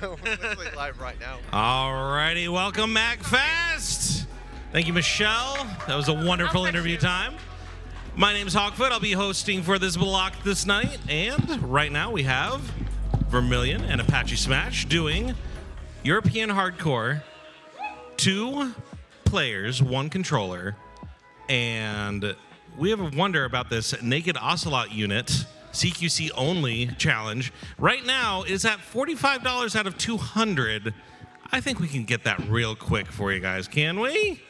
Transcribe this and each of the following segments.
We're literally live right now. Alrighty, welcome MAGFest. Thank you, Michelle. That was a wonderful interview time. My name is Hawkfoot. I'll be hosting for this block this night. And right now we have Vermilion and Apache Smash doing European Hardcore. 2 players, 1 controller. And we have a wonder about this Naked Ocelot unit. CQC only challenge. Right now is at $45 out of $200. I think we can get that real quick for you guys, can we?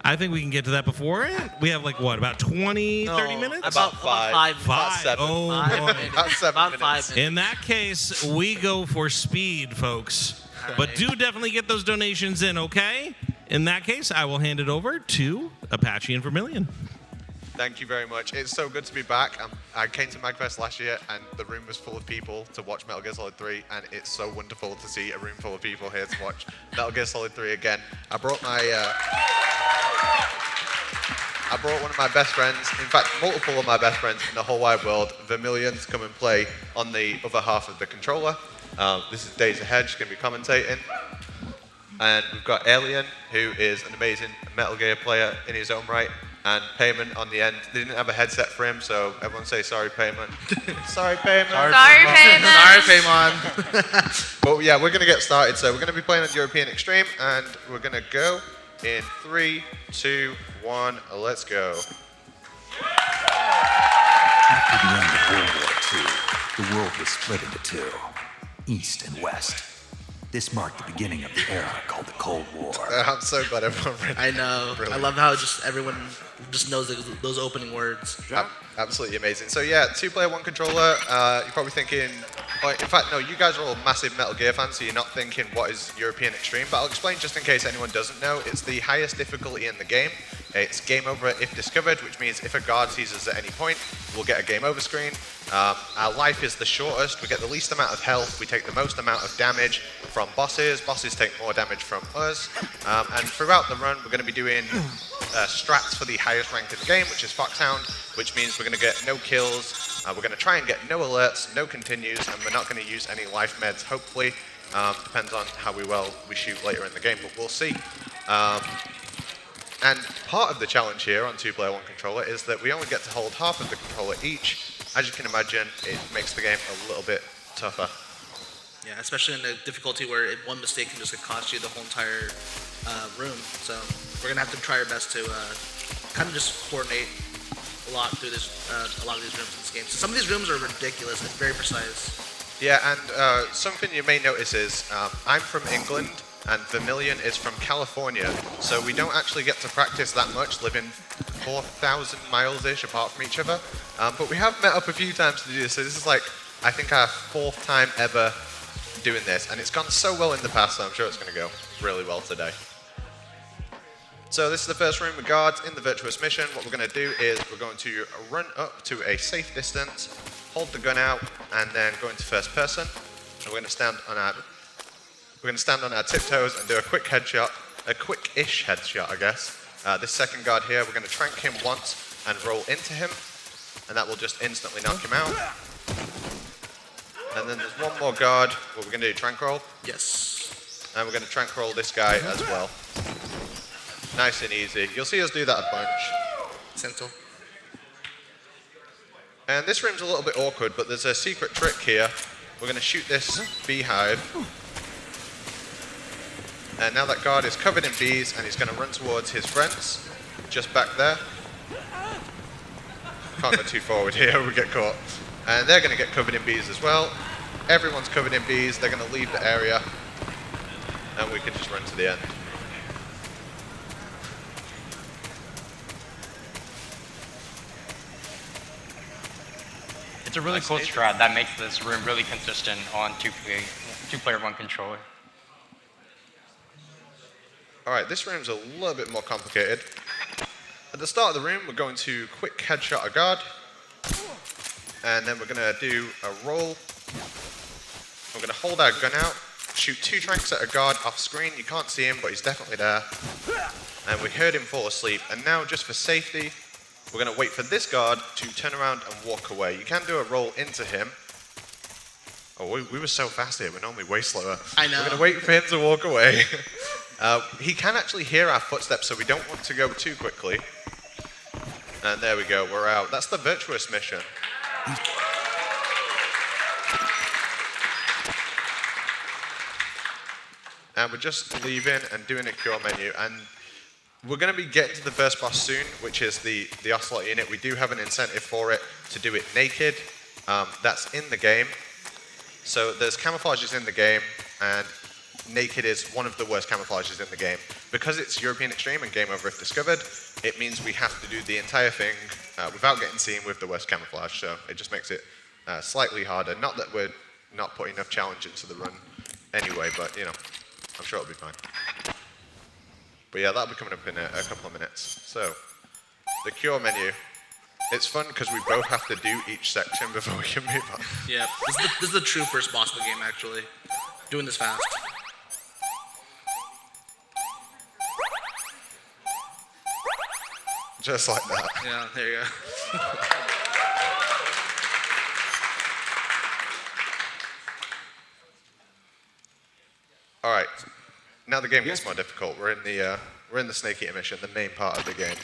I think we can get to that before it. We have like what, about 20, 30 minutes? About five. Five. About 7. Oh, boy. About 7 minutes. 5 minutes. In that case, we go for speed, folks. But do definitely get those donations in, okay? In that case, I will hand it over to Apache and Vermilion. Thank you very much. It's so good to be back. I came to MAGFest last year and the room was full of people to watch Metal Gear Solid 3, and it's so wonderful to see a room full of people here to watch Metal Gear Solid 3 again. I brought one of my best friends, in fact multiple of my best friends in the whole wide world, Vermilion, to come and play on the other half of the controller. This is Days Ahead, she's going to be commentating. And we've got Alien, who is an amazing Metal Gear player in his own right. And Payment on the end. They didn't have a headset for him, so everyone say sorry, Payment. Sorry, Payment. Sorry, Payment. Sorry, Paymon. But yeah, we're going to get started. So we're going to be playing on European Extreme, and we're going to go in 3, 2, 1. Let's go. After the end of World War II, the world was split into 2, East and West. This marked the beginning of the era called the Cold War. I'm so glad everyone read I know. Brilliant. I love how just everyone just knows those opening words. Absolutely amazing. So yeah, 2-player, 1 controller. You're probably thinking, in fact, no, you guys are all massive Metal Gear fans, so you're not thinking what is European Extreme. But I'll explain just in case anyone doesn't know. It's the highest difficulty in the game. It's game over if discovered, which means if a guard sees us at any point, we'll get a game over screen. Our life is the shortest. We get the least amount of health. We take the most amount of damage from bosses. Bosses take more damage from us. And throughout the run, we're going to be doing strats for the highest rank in the game, which is Foxhound, which means we're going to get no kills. We're going to try and get no alerts, no continues, and we're not going to use any life meds, hopefully. Depends on how well we shoot later in the game, but we'll see. And part of the challenge here on 2-player, 1 controller is that we only get to hold half of the controller each. As you can imagine, it makes the game a little bit tougher. Yeah, especially in the difficulty where one mistake can just cost you the whole entire room. So we're gonna have to try our best to kind of just coordinate a lot through this, a lot of these rooms in this game. So some of these rooms are ridiculous and very precise. Yeah, and something you may notice is I'm from England and Vermilion is from California, so we don't actually get to practice that much, living 4,000 miles-ish apart from each other. But we have met up a few times to do this, so this is like, I think our 4th time ever doing this, and it's gone so well in the past, so I'm sure it's going to go really well today. So this is the first room with guards in the Virtuous mission. What we're going to do is we're going to run up to a safe distance, hold the gun out, and then go into first person. And we're going to stand on our tiptoes and do a quick headshot, a quick-ish headshot, I guess. This second guard here, we're going to trank him once and roll into him, and that will just instantly knock him out. And then there's one more guard. What we're going to do, trank roll. Yes. And we're going to trank roll this guy as well. Nice and easy. You'll see us do that a bunch. Sentinel. And this room's a little bit awkward, but there's a secret trick here. We're going to shoot this beehive. And now that guard is covered in bees, and he's going to run towards his friends, just back there. Can't go too forward here, we get caught. And they're going to get covered in bees as well. Everyone's covered in bees, they're going to leave the area, and we can just run to the end. It's a really cool strat that makes this room really consistent on 2-player, 1 controller. Alright, this room's a little bit more complicated. At the start of the room, we're going to quick headshot a guard. And then we're going to do a roll. We're going to hold our gun out, shoot 2 tranks at a guard off screen. You can't see him, but he's definitely there. And we heard him fall asleep. And now, just for safety, we're going to wait for this guard to turn around and walk away. You can do a roll into him. Oh, we were so fast here. We're normally way slower. I know. We're going to wait for him to walk away. He can actually hear our footsteps, so we don't want to go too quickly. And there we go. We're out. That's the Virtuous mission. And we're just leaving and doing a cure menu. And we're going to be getting to the first boss soon, which is the Ocelot unit. We do have an incentive for it to do it naked. That's in the game. So there's camouflages in the game, and naked is one of the worst camouflages in the game. Because it's European Extreme and Game Over If Discovered, it means we have to do the entire thing without getting seen with the worst camouflage. So it just makes it slightly harder. Not that we're not putting enough challenge into the run anyway, but you know, I'm sure it'll be fine. But yeah, that'll be coming up in a couple of minutes. So, the cure menu. It's fun because we both have to do each section before we can move on. Yeah, this is the true first boss of the game, actually. Doing this fast. Just like that. Yeah, there you go. All right. Now the game gets more difficult. We're in the Snake Eater mission, the main part of the game.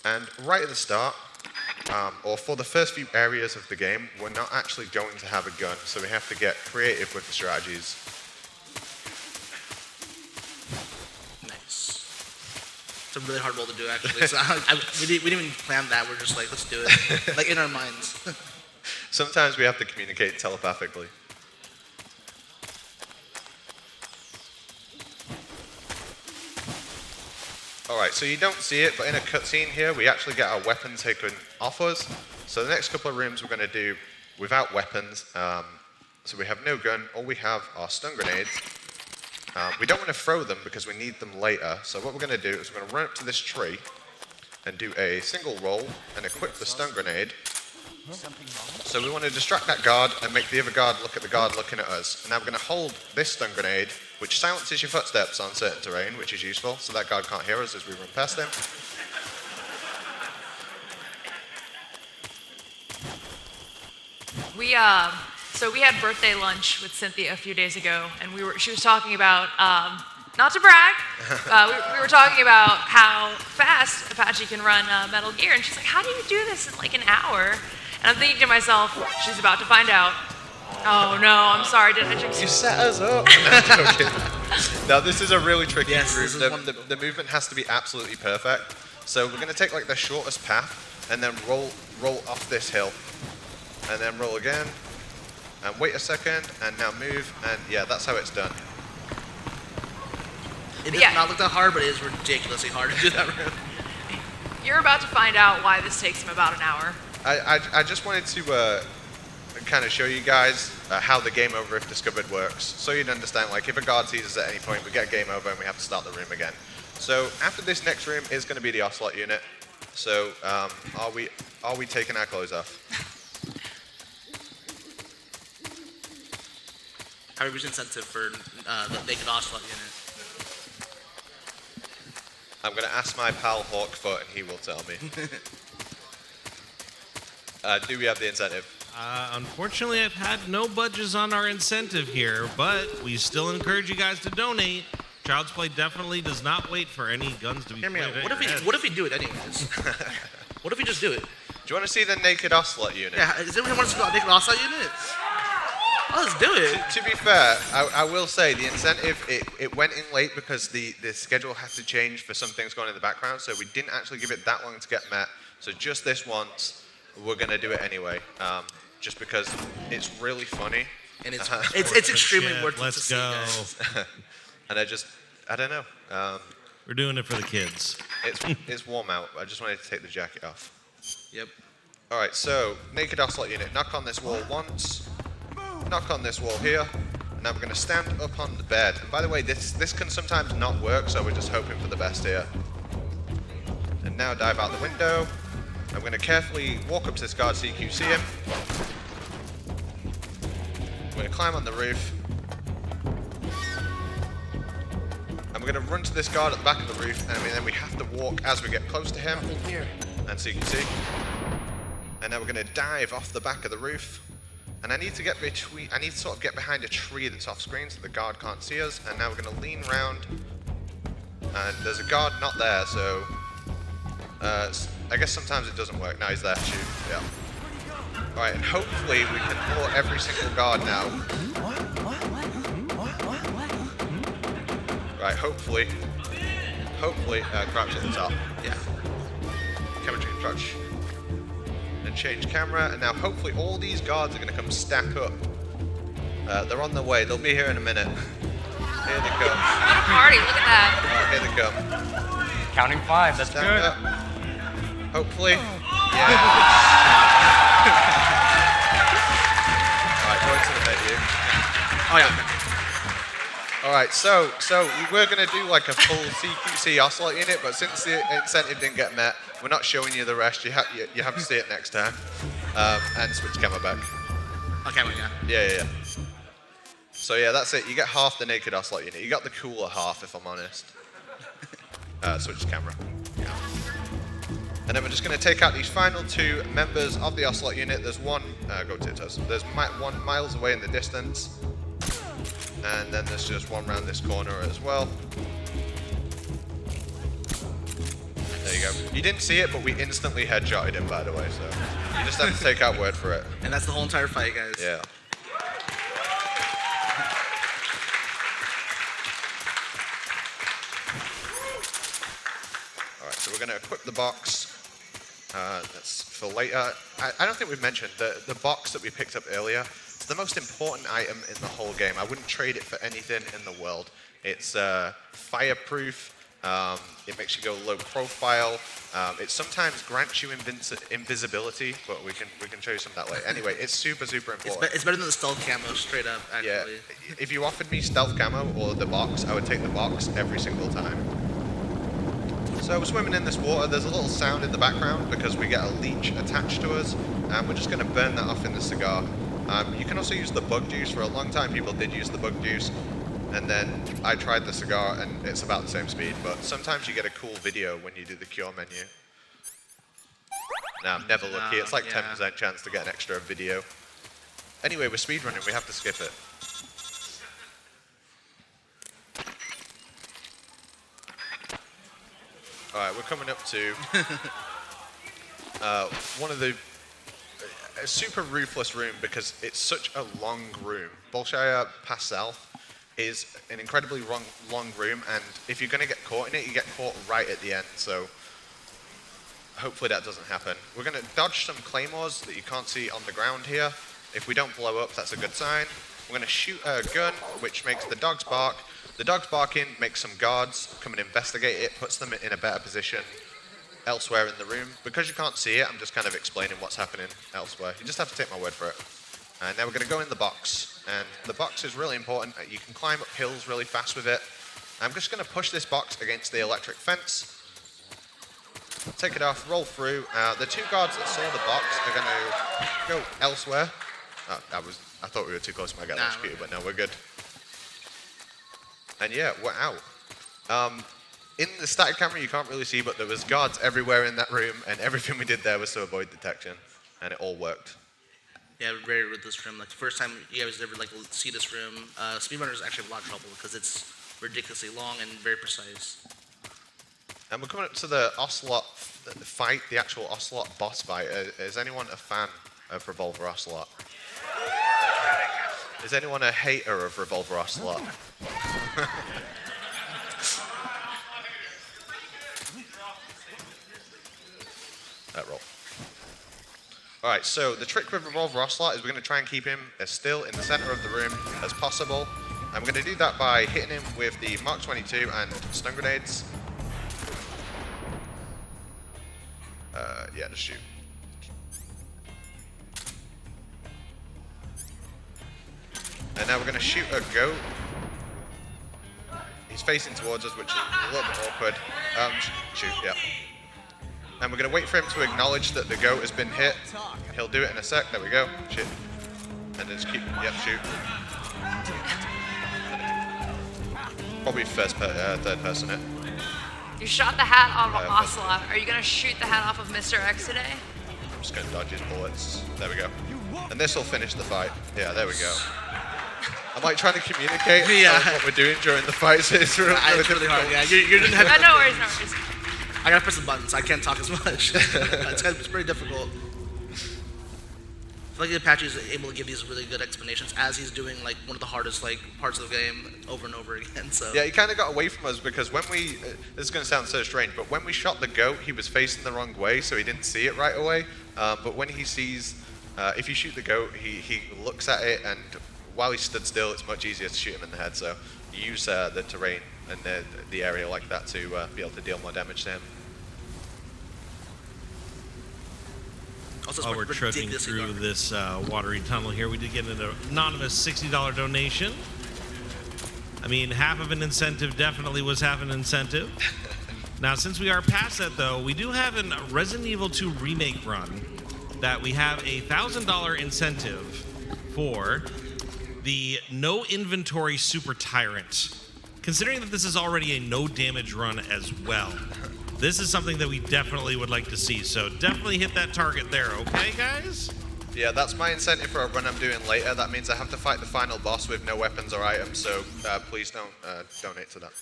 And right at the start, or for the first few areas of the game, we're not actually going to have a gun, so we have to get creative with the strategies. Nice. It's a really hard role to do, actually. So we didn't even plan that. We're just like, let's do it. Like in our minds. Sometimes we have to communicate telepathically. Alright, so you don't see it, but in a cutscene here, we actually get our weapon taken off us. So the next couple of rooms we're going to do without weapons. So we have no gun, all we have are stun grenades. We don't want to throw them because we need them later. So what we're going to do is we're going to run up to this tree and do a single roll and equip the stun grenade. So we want to distract that guard and make the other guard look at the guard looking at us. And now we're going to hold this stun grenade, which silences your footsteps on certain terrain, which is useful, so that guard can't hear us as we run past him. So we had birthday lunch with Cynthia a few days ago, and she was talking about, not to brag, we were talking about how fast Apache can run Metal Gear, and she's like, how do you do this in like an hour? And I'm thinking to myself, she's about to find out. Oh no, I'm sorry, didn't I jinx You you? set us up. No, I'm joking. Now this is a really tricky Yes, route. this is The movement has to be absolutely perfect. So we're going to take like the shortest path and then roll off this hill. And then roll again. And wait a second, and now move, and yeah, that's how it's done. It does Yeah. not look that hard, but it is ridiculously hard to do that room. You're about to find out why this takes him about an hour. I just wanted to kind of show you guys how the Game Over If Discovered works, so you'd understand, like, if a guard sees us at any point, we get game over and we have to start the room again. So after this next room is going to be the Ocelot unit. So are we taking our clothes off? How much incentive for the naked Ocelot unit? I'm going to ask my pal Hawkfoot, and he will tell me. Do we have the incentive? Unfortunately, I've had no budges on our incentive here, but we still encourage you guys to donate. Child's Play definitely does not wait for any guns to be Hear me out. pointed What at your head. if we do it anyways? What if we just do it? Do you want to see the naked Ocelot unit? Yeah, does anyone want to see the naked Ocelot unit? Oh, let's do it. To be fair, I will say the incentive, it went in late because the schedule had to change for some things going in the background, so we didn't actually give it that long to get met. So just this once, we're going to do it anyway, just because it's really funny. And it's extremely Shit, worth it to let's see, go. guys. And I don't know. We're doing it for the kids. It's warm out. I just wanted to take the jacket off. Yep. All right, so naked Ocelot unit, knock on this wall once, knock on this wall here, and now we're going to stand up on the bed. And by the way, this can sometimes not work, so we're just hoping for the best here. And now dive out the window. I'm going to carefully walk up to this guard so you can see him. I'm going to climb on the roof. And we're going to run to this guard at the back of the roof, and then we have to walk as we get close to him. And so you can see. And now we're going to dive off the back of the roof. And I need to get between, I need to sort of get behind a tree that's off screen so the guard can't see us. And now we're gonna lean round. And there's a guard not there, so I guess sometimes it doesn't work. Now he's there, shoot, yeah. All right, and hopefully we can pull every single guard now. Right, hopefully, crouch at the top, yeah. Camera change, crouch. And change camera, and now hopefully all these guards are gonna come stack up. They're on their way, they'll be here in a minute. Here they come. What a party, look at that. Here they come. Counting 5, that's Stand good. up. Hopefully. Yeah. Alright, go into the menu. Oh yeah. Alright, so we were going to do like a full CQC Ocelot unit, but since the incentive didn't get met, we're not showing you the rest. You have to see it next time. And switch camera back. Okay, yeah. Yeah. So yeah, that's it. You get half the naked Ocelot unit. You got the cooler half, if I'm honest. Switch camera. Yeah. And then we're just going to take out these final 2 members of the Ocelot unit. There's one, go to it, there's one miles away in the distance. And then there's just one round this corner as well. There you go. You didn't see it, but we instantly headshotted him, by the way, so you just have to take our word for it. And that's the whole entire fight, guys. Yeah. Alright, so we're going to equip the box. That's for later. I don't think we've mentioned the box that we picked up earlier. It's the most important item in the whole game. I wouldn't trade it for anything in the world. It's fireproof. It makes you go low profile. It sometimes grants you invisibility, but we can show you some of that later. Anyway, it's super important. It's better than the stealth camo, straight up. Actually. Yeah. If you offered me stealth camo or the box, I would take the box every single time. So we're swimming in this water. There's a little sound in the background because we get a leech attached to us, and we're just going to burn that off in the cigar. You can also use the bug juice. For a long time, people did use the bug juice, and then I tried the cigar, and it's about the same speed. But sometimes you get a cool video when you do the cure menu. Now, I'm never lucky. It's like 10% chance to get an extra video. Anyway, we're speedrunning. We have to skip it. All right, we're coming up to one of the a super ruthless room because it's such a long room. Bolshaya Pass South is an incredibly long room, and if you're going to get caught in it, you get caught right at the end. So hopefully that doesn't happen. We're going to dodge some claymores that you can't see on the ground here. If we don't blow up, that's a good sign. We're going to shoot a gun, which makes the dogs bark. The dogs barking makes some guards come and investigate it, puts them in a better position elsewhere in the room. Because you can't see it, I'm just kind of explaining what's happening elsewhere. You just have to take my word for it. And now we're going to go in the box. And the box is really important. You can climb up hills really fast with it. I'm just going to push this box against the electric fence. Take it off, roll through. The 2 guards that saw the box are going to go elsewhere. Oh, I thought we were too close to my guy executor, but no, we're good. And yeah, we're out. In the static camera, you can't really see, but there was guards everywhere in that room, and everything we did there was to avoid detection, and it all worked. Yeah, very ruthless room. Like the first time you guys ever see this room, speedrunners actually have a lot of trouble because it's ridiculously long and very precise. And we're coming up to the Ocelot fight, the actual Ocelot boss fight. Is anyone a fan of Revolver Ocelot? Is anyone a hater of Revolver Ocelot? That roll. Alright, so the trick with Revolver Ocelot is we're going to try and keep him as still in the center of the room as possible. And we're going to do that by hitting him with the Mark 22 and stun grenades. Yeah, just shoot. And now we're going to shoot a goat. He's facing towards us, which is a little bit awkward. Shoot, yeah. And we're going to wait for him to acknowledge that the goat has been hit. He'll do it in a sec. There we go. Shoot. And then just keep, shoot. Probably third person hit. You shot the hat off of Ocelot. Are you going to shoot the hat off of Mr. X today? I'm just going to dodge his bullets. There we go. And And this will finish the fight. Yeah, there we go. I'm like trying to communicate what we're doing during the fight, so it's really, It's really hard. Yeah, you're doing heavy. No worries, no worries. I gotta press the buttons. I can't talk as much. It's pretty difficult. I feel like Apache is able to give these really good explanations as he's doing like one of the hardest like parts of the game over and over again. So yeah, he kind of got away from us because when we, this is going to sound so strange, but when we shot the goat, he was facing the wrong way, so he didn't see it right away. But when he sees, if you shoot the goat, he looks at it, and while he stood still, it's much easier to shoot him in the head. So you use the terrain and the area like that to be able to deal more damage to him. also While we're trudging through this watery tunnel here, we did get an anonymous $60 donation. I mean, half of an incentive definitely was half an incentive. Now, since we are past that, though, we do have a Resident Evil 2 remake run that we have a $1,000 incentive for the no inventory Super Tyrant. Considering that this is already a no damage run as well, this is something that we definitely would like to see. So definitely hit that target there, okay, guys? Yeah, that's my incentive for a run I'm doing later. That means I have to fight the final boss with no weapons or items, so please don't donate to that.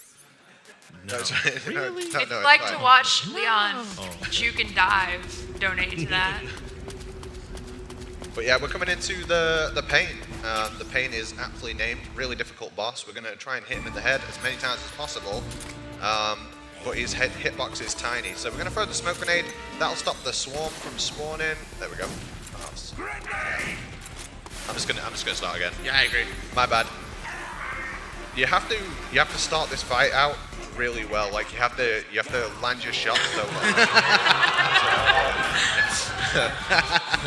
No. Really? If you'd like to watch Leon juke and dive, donate to that. But yeah, we're coming into the pain. The pain is aptly named, really difficult boss. We're going to try and hit him in the head as many times as possible. But his hitbox is tiny. So we're going to throw the smoke grenade. That'll stop the swarm from spawning. There we go. I'm just gonna start again. Yeah, I agree. My bad. You have to start this fight out really well. Like you have to land your shots so well.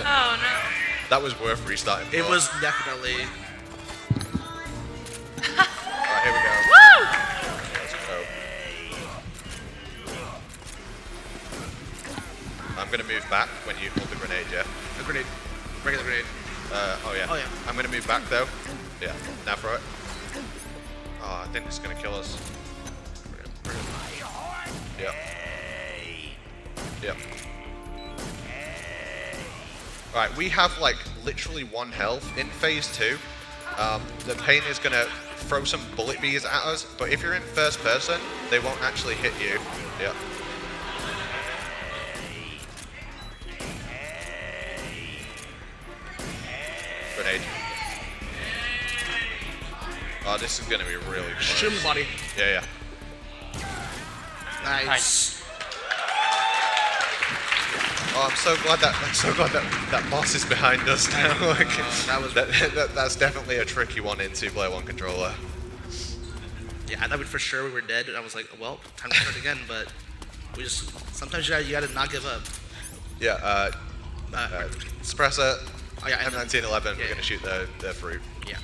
Oh no. That was worth restarting. It was definitely. Alright, here we go. Woo! Let's go. I'm gonna move back when you hold the grenade, yeah? A grenade. Regular grenade. Oh yeah. Oh, yeah. I'm gonna move back though. Yeah. Now throw it. Oh, I think it's gonna kill us. Yep. Yep. Alright, we have like literally 1 health in phase 2. The pain is gonna throw some bullet bees at us, but if you're in first person, they won't actually hit you. Yeah. Grenade. Oh, this is gonna be really close. Shoot him, buddy. Yeah, yeah. Nice. Oh, I'm so glad that boss is behind us now. Like, that's definitely a tricky one in 2-player 1 controller. Yeah, I thought for sure we were dead, and I was like, well, time to start again. But we just sometimes you gotta not give up. Yeah. Suppressor. Oh yeah, M1911. Yeah, We're gonna shoot the fruit. Yeah.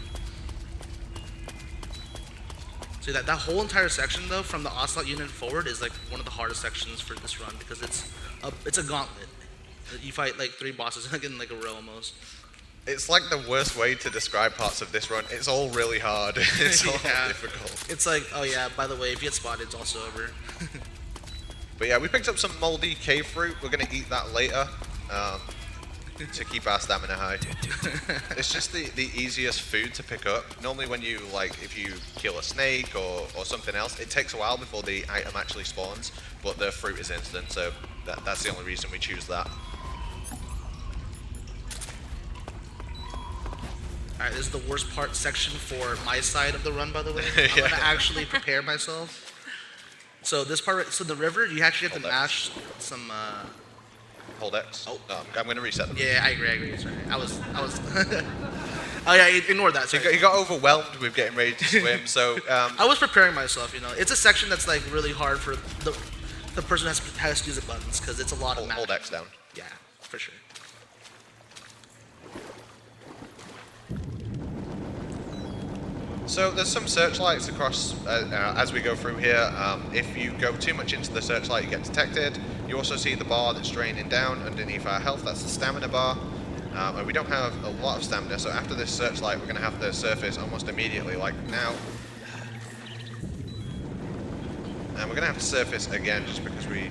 See that whole entire section though, from the Ocelot unit forward, is like one of the hardest sections for this run because it's a gauntlet. You fight like 3 bosses like in like a row almost. It's like the worst way to describe parts of this run. It's all really hard. It's all difficult. It's like, oh yeah, by the way, if you get spotted, it's also over. But yeah, we picked up some moldy cave fruit. We're gonna eat that later to keep our stamina high. It's just the easiest food to pick up. Normally when you if you kill a snake or something else, it takes a while before the item actually spawns, but the fruit is instant, so that's the only reason we choose that. Alright, this is the worst part section for my side of the run, by the way. I'm Yeah. gonna actually prepare myself. So this part, so the river, you actually have to Hold mash some. Hold X. Oh, no, I'm gonna reset them. Yeah, I agree. Sorry, I was. Oh yeah, ignore that. Sorry. He got overwhelmed with getting ready to swim, so I was preparing myself. It's a section that's like really hard for the person who has to use the buttons because it's a lot of math. hold X down. Yeah, for sure. So there's some searchlights across as we go through here. If you go too much into the searchlight, you get detected. You also see the bar that's draining down underneath our health. That's the stamina bar. And we don't have a lot of stamina, so after this searchlight, we're going to have to surface almost immediately, like now. And we're going to have to surface again just because we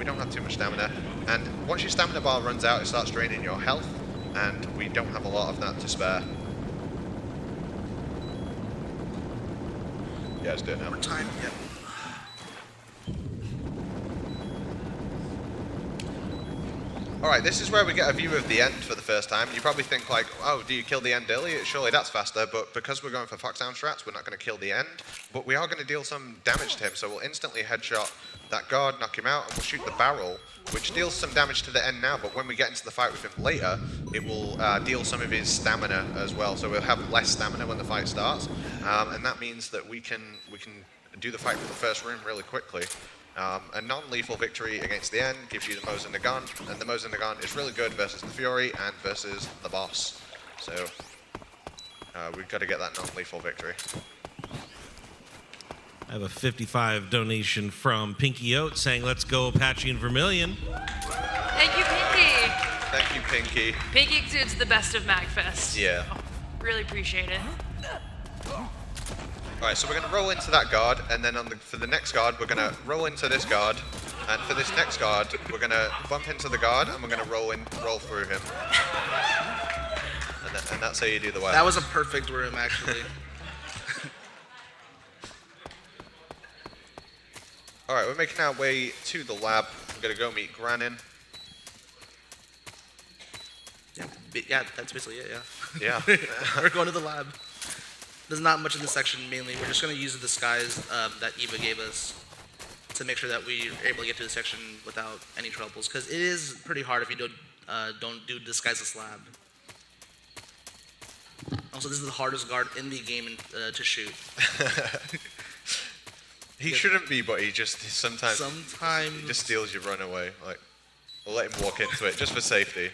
don't have too much stamina. And once your stamina bar runs out, it starts draining your health. and we don't have a lot of that to spare. Yeah, let's do it now. More time. Yep. Alright, this is where we get a view of the end for the first time. You probably think like, oh, do you kill the end early? Surely that's faster, but because we're going for Foxhound strats, we're not going to kill the end, but we are going to deal some damage to him, so we'll instantly headshot that guard, knock him out, and we'll shoot the barrel, which deals some damage to the end now, but when we get into the fight with him later, it will deal some of his stamina as well, so we'll have less stamina when the fight starts, and that means that we can do the fight for the first room really quickly. A non-lethal victory against the end gives you the Mo's and the gun, and the Mo's and the gun is really good versus the Fury and versus the boss. So we've got to get that non-lethal victory. I have a 55 donation from Pinky Oat saying, let's go Apache and Vermilion. Thank you, Pinky. Thank you, Pinky. Pinky exudes the best of MAGFest. Yeah. Really appreciate it. Alright, so we're going to roll into that guard, and then for the next guard, we're going to roll into this guard, and for this next guard, we're going to bump into the guard, and we're going to roll through him. And that's how you do the way. That was a perfect room, actually. Alright, we're making our way to the lab. We're going to go meet Granin. Yeah, that's basically it, yeah. Yeah. We're going to the lab. There's not much in this section, mainly. We're just going to use the disguise that Eva gave us to make sure that we're able to get to the section without any troubles, because it is pretty hard if you don't do disguiseless lab. Also, this is the hardest guard in the game to shoot. He shouldn't be, but he sometimes Sometimes. he just steals your runaway. Like, we'll let him walk into it just for safety.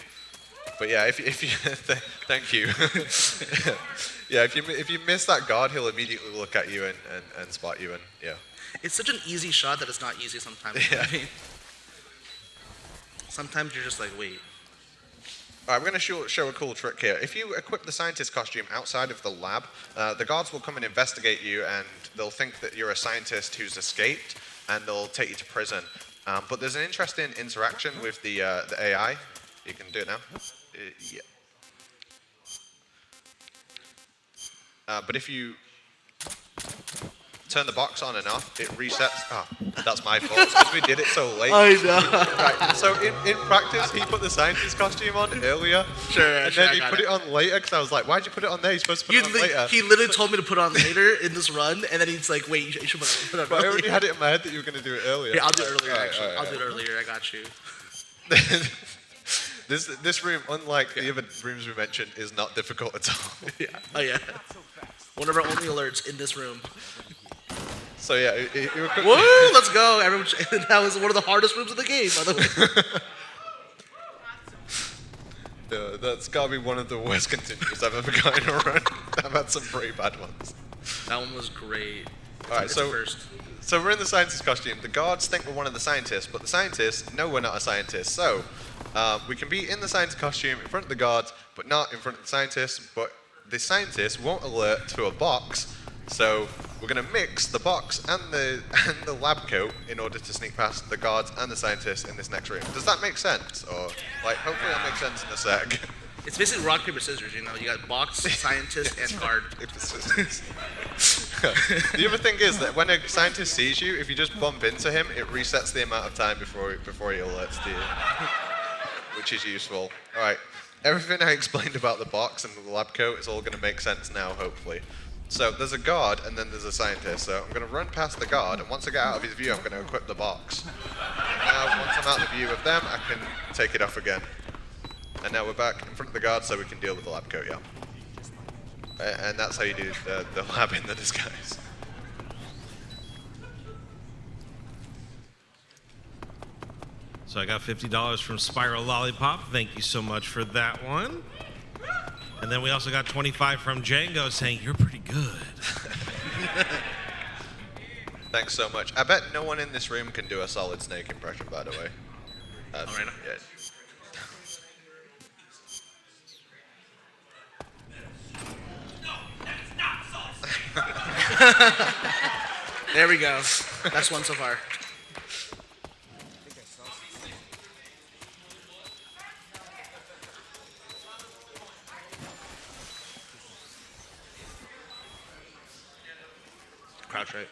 But yeah, if you thank you. Yeah, if you miss that guard, he'll immediately look at you and spot you, and yeah. It's such an easy shot that it's not easy sometimes. Yeah. I mean, sometimes you're just like, wait. Alright, we're going to show a cool trick here. If you equip the scientist costume outside of the lab, the guards will come and investigate you, and they'll think that you're a scientist who's escaped, and they'll take you to prison. But there's an interesting interaction with the AI. You can do it now. Yeah. But if you turn the box on and off, it resets. Oh, that's my fault, because we did it so late. I know. Right, so in practice, he put the scientist costume on earlier. Sure, and then he put it on later, because I was like, why'd you put it on there? You're supposed to put it on later. He literally told me to put it on later in this run, and then he's like, wait, you should put it on But I earlier. already had it in my head that you were going to do it earlier. Yeah, I'll do it earlier, Alright, actually. alright, I'll do it earlier, I got you. This room, unlike the other rooms we mentioned, is not difficult at all. Yeah. Oh, yeah. One of our only alerts in this room. So yeah, Woo! Let's go. Everyone, that was one of the hardest rooms in the game, by the way. Yeah, that's got to be one of the worst continues I've ever gotten in a run. I've had some pretty bad ones. That one was great. Alright, so we're in the scientist costume. The guards think we're one of the scientists, but the scientists know we're not a scientist. So we can be in the scientist costume in front of the guards, but not in front of the scientists. But the scientists won't alert to a box, so we're going to mix the box and the lab coat in order to sneak past the guards and the scientists in this next room. Does that make sense? Or like, hopefully that makes sense in a sec. It's basically rock, paper, scissors, you know? You got box, scientist, and guard. The other thing is that when a scientist sees you, if you just bump into him, it resets the amount of time before he alerts to you, which is useful. All right, everything I explained about the box and the lab coat is all going to make sense now, hopefully. So there's a guard and then there's a scientist. So I'm going to run past the guard, and once I get out of his view, I'm going to equip the box. And now, once I'm out of the view of them, I can take it off again. And now we're back in front of the guard, so we can deal with the lab coat, yeah. And that's how you do the lab in the disguise. So I got $50 from Spiral Lollipop. Thank you so much for that one. And then we also got 25 from Django saying, you're pretty good. Thanks so much. I bet no one in this room can do a Solid Snake impression, by the way. All right. Yeah. There we go. That's one so far. crouch, right?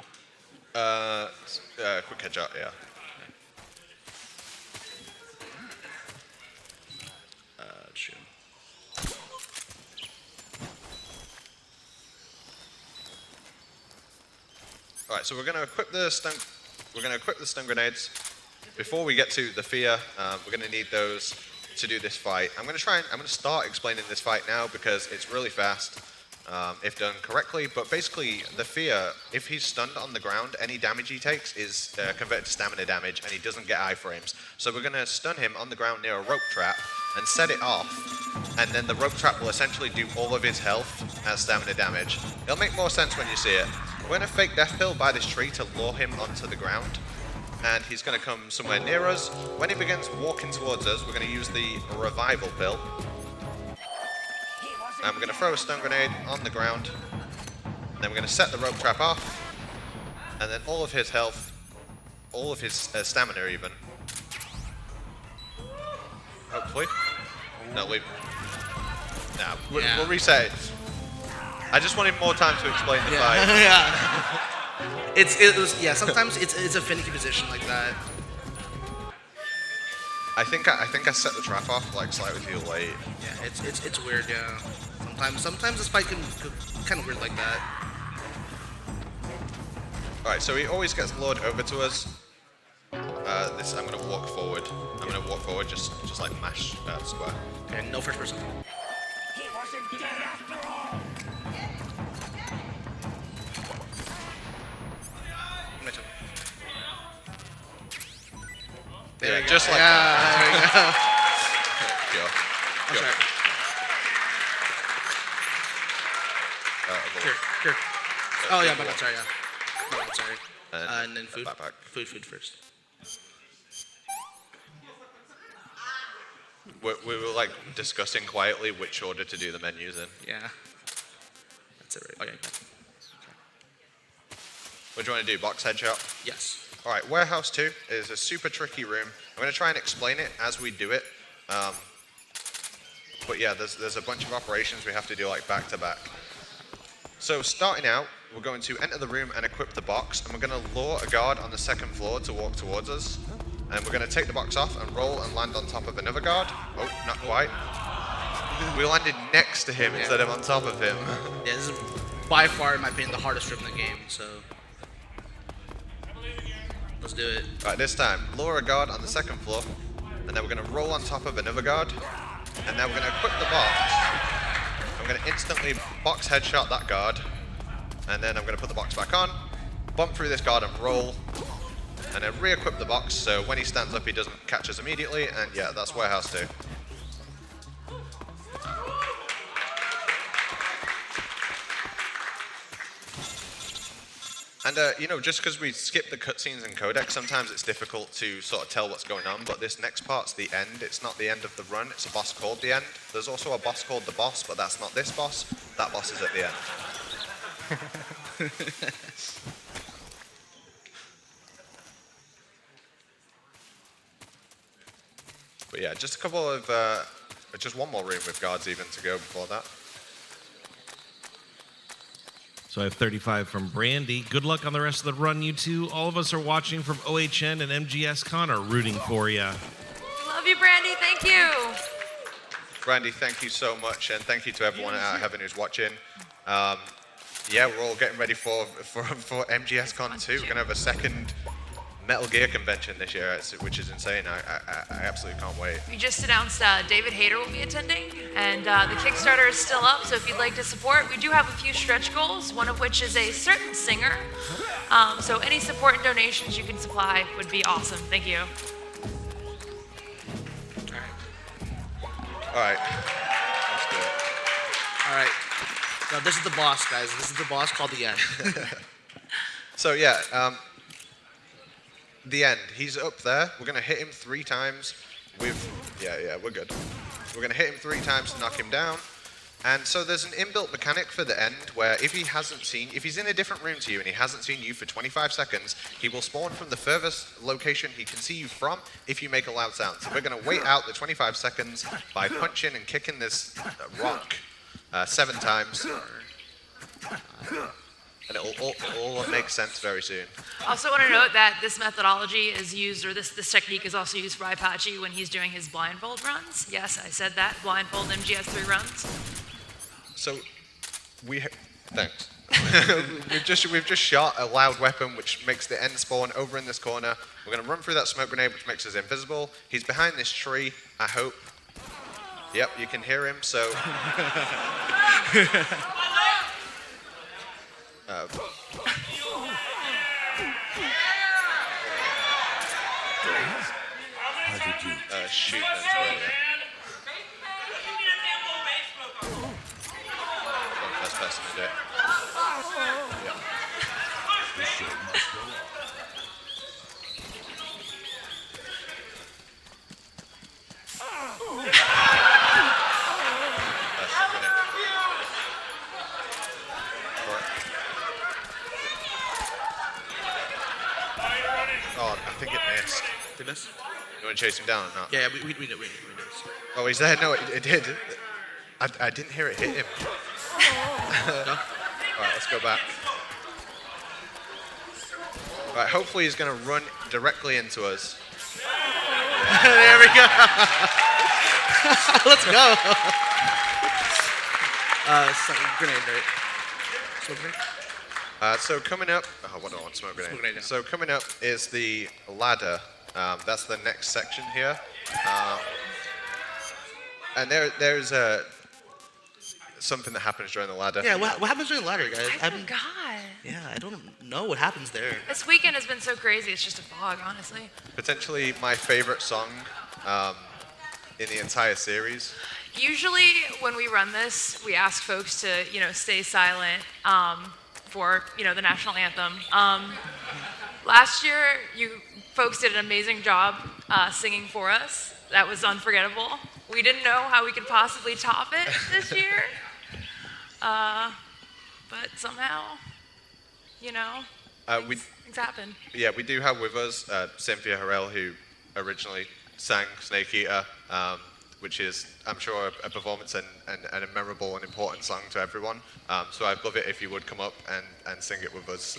Quick headshot, yeah. Shoot. All right, so we're going to equip the stun grenades. Before we get to the fear, we're going to need those to do this fight. I'm going to start explaining this fight now because it's really fast if done correctly. But basically, the fear, if he's stunned on the ground, any damage he takes is converted to stamina damage, and he doesn't get iframes. So we're going to stun him on the ground near a rope trap and set it off, and then the rope trap will essentially do all of his health as stamina damage. It'll make more sense when you see it. We're going to fake death pill by this tree to lure him onto the ground, and he's going to come somewhere near us. When he begins walking towards us, we're going to use the revival pill, and we're going to throw a stun grenade on the ground, then we're going to set the rope trap off, and then all of his health, all of his stamina even, hopefully. No, leave. Nah, we'll reset it. I just wanted more time to explain the fight. Yeah. Yeah. Sometimes it's a finicky position like that. I think I set the trap off like slightly too late. Yeah, it's weird. Yeah. Sometimes this fight can kind of weird like that. All right, so he always gets lured over to us. I'm gonna walk forward. I'm gonna walk forward, just like mash square. Okay, no first person. He wasn't dead after all. Yeah, just like there we go. Sure. I'm sorry. Here. Oh yeah, but I'm sorry. Yeah. No, I'm sorry. And then food. Backpack. Food first. We were like discussing quietly which order to do the menus in. Yeah. That's it, right? Okay. What do you want to do? Box headshot? Yes. All right, Warehouse 2 is a super tricky room. I'm going to try and explain it as we do it. But yeah, there's a bunch of operations we have to do like back to back. So starting out, we're going to enter the room and equip the box, and we're going to lure a guard on the second floor to walk towards us. And we're going to take the box off and roll and land on top of another guard. Oh, not quite. We landed next to him instead of on top of him. Yeah, this is by far, in my opinion, the hardest room in the game, so let's do it. All right, this time, lure a guard on the second floor, and then we're going to roll on top of another guard, and then we're going to equip the box. I'm going to instantly box headshot that guard, and then I'm going to put the box back on, bump through this guard and roll, and then re-equip the box so when he stands up he doesn't catch us immediately, and yeah, that's Warehouse 2. And just because we skip the cutscenes and codex, sometimes it's difficult to sort of tell what's going on, but this next part's the end. It's not the end of the run, it's a boss called the end. There's also a boss called the boss, but that's not this boss. That boss is at the end. But yeah, just a couple of, just one more room with guards even to go before that. So I have 35 from Brandy. Good luck on the rest of the run, you two. All of us are watching from OHN and MGS Con are rooting for you. Love you, Brandy. Thank you. Brandy, thank you so much, and thank you to everyone out Heaven who's watching. Yeah, we're all getting ready for MGS Con 2. We're going to have a second Metal Gear convention this year, which is insane. I absolutely can't wait. We just announced David Hayter will be attending, and the Kickstarter is still up, so if you'd like to support, we do have a few stretch goals, one of which is a certain singer. So any support and donations you can supply would be awesome. Thank you. All right. Let's do it. All right. Now this is the boss, guys. This is the boss called the end. So yeah, the end. He's up there. We're going to hit him 3 times with... Yeah, we're good. We're going to hit him 3 times to knock him down. And so there's an inbuilt mechanic for the end where if he's in a different room to you and he hasn't seen you for 25 seconds, he will spawn from the furthest location he can see you from if you make a loud sound. So we're going to wait out the 25 seconds by punching and kicking this rock 7 times. and it'll all make sense very soon. I also want to note that this methodology is used, or this technique is also used by Apache when he's doing his blindfold runs. Yes, I said that, blindfold MGS3 runs. So, thanks. we've just shot a loud weapon which makes the end spawn over in this corner. We're going to run through that smoke grenade which makes us invisible. He's behind this tree, I hope. Yep, you can hear him, so... shoot them. First person to do it. Yeah. This show must go on. Oh, I think it missed. Did this? You want to chase him down or not? Yeah, we did. Oh, he's there? No, it did. I didn't hear it hit him. No? Alright, let's go back. Alright, hopefully he's going to run directly into us. There we go. Let's go. Grenade, right? Smoke grenade? So coming up, what do I want? Smoke grenade. Smoke grenade, yeah. So coming up is the ladder. That's the next section here. And there's something that happens during the ladder. Yeah, what happens during the ladder, guys? I forgot. Yeah, I don't know what happens there. This weekend has been so crazy, it's just a fog, honestly. Potentially my favorite song in the entire series. Usually when we run this, we ask folks to, stay silent for, the national anthem. Last year, you folks did an amazing job singing for us. That was unforgettable. We didn't know how we could possibly top it this year. But somehow, things happen. Yeah, we do have with us Cynthia Harrell, who originally sang Snake Eater, which is, I'm sure, a performance and a memorable and important song to everyone. So I'd love it if you would come up and sing it with us.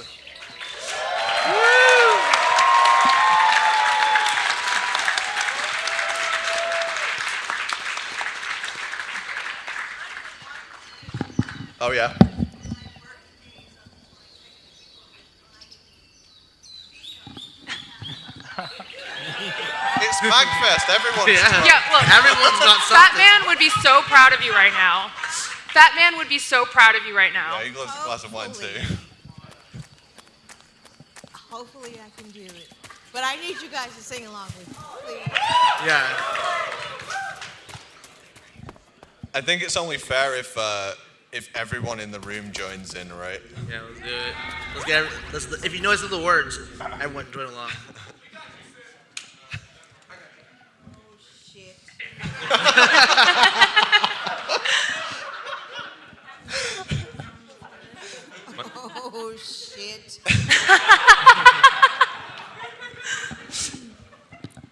Oh, yeah. It's MAGFest. Everyone's Yeah, look. Everyone's got something. Fat Man would be so proud of you right now. Fat Man would be so proud of you right now. Yeah, he loves a glass of wine too. Hopefully I can do it. But I need you guys to sing along with me, please. Yeah. I think it's only fair if everyone in the room joins in, right? Yeah, let's do it. If you know some of the words, everyone join along. Oh, shit.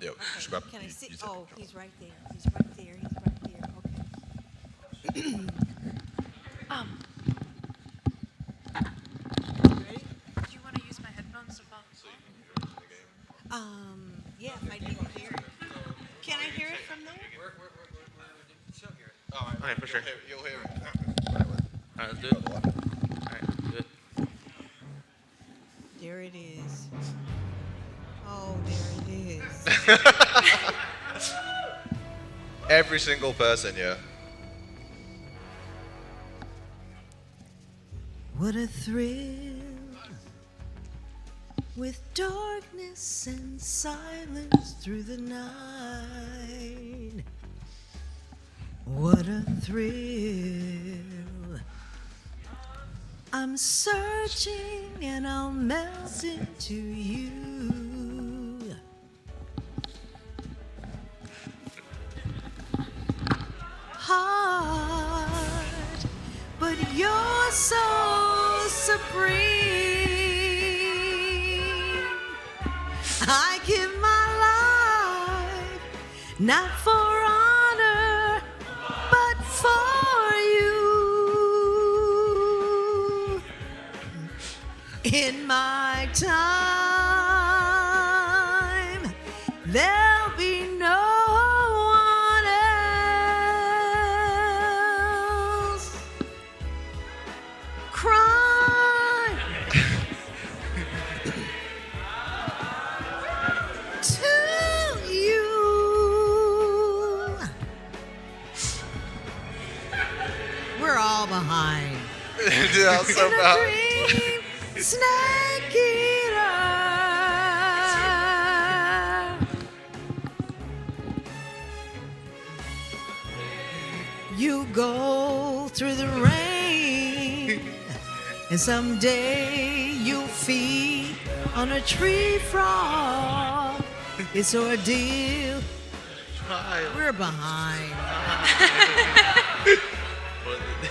Yo, Okay, can I see? Oh, he's right there. He's right there. He's right there. Okay. Ready? Do you want to use my headphones to follow? Yeah, if I didn't hear it. Can I hear it from there? Okay, for sure. You'll hear it. Alright, let's do it. Alright, do it. There it is. Oh, there it is. Every single person, yeah. What a thrill, with darkness and silence through the night. What a thrill. I'm searching and I'll melt into you. Heart, but you're so supreme. I give my life not for honor, but for you. In my time, there'll be no one else crying to you. We're all behind. Yeah, so In a bad. dream, snake eater. You go through the rain, and someday you'll feed on a tree frog. It's ordeal. We're behind.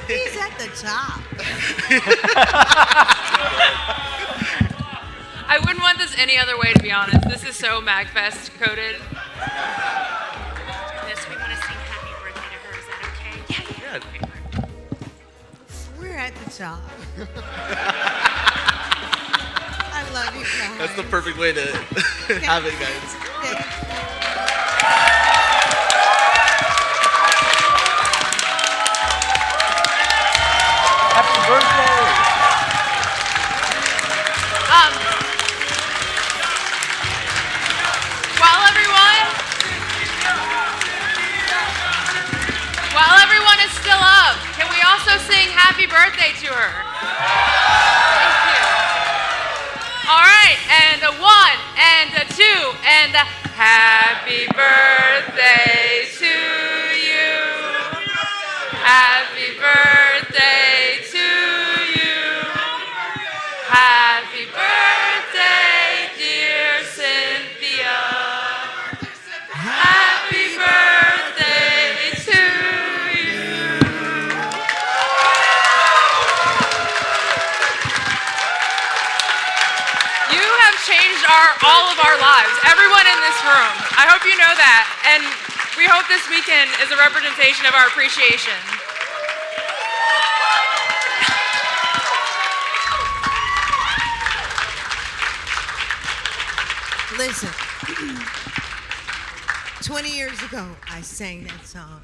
He's at the top. I wouldn't want this any other way, to be honest. This is so MAGFest coded. This, we want to sing happy birthday to her. Is that okay? Yeah. Okay. We're at the top. I love you guys. That's the perfect way to have it, guys. Thank you. Happy birthday! While everyone is still up, can we also sing happy birthday to her? Thank you. All right, and a 1, and a 2, and a happy birthday to you. Happy birthday to you. Happy birthday, dear Cynthia. Happy birthday to you. You have changed all of our lives, everyone in this room. I hope you know that, and we hope this weekend is a representation of our appreciation. Listen, 20 years ago, I sang that song.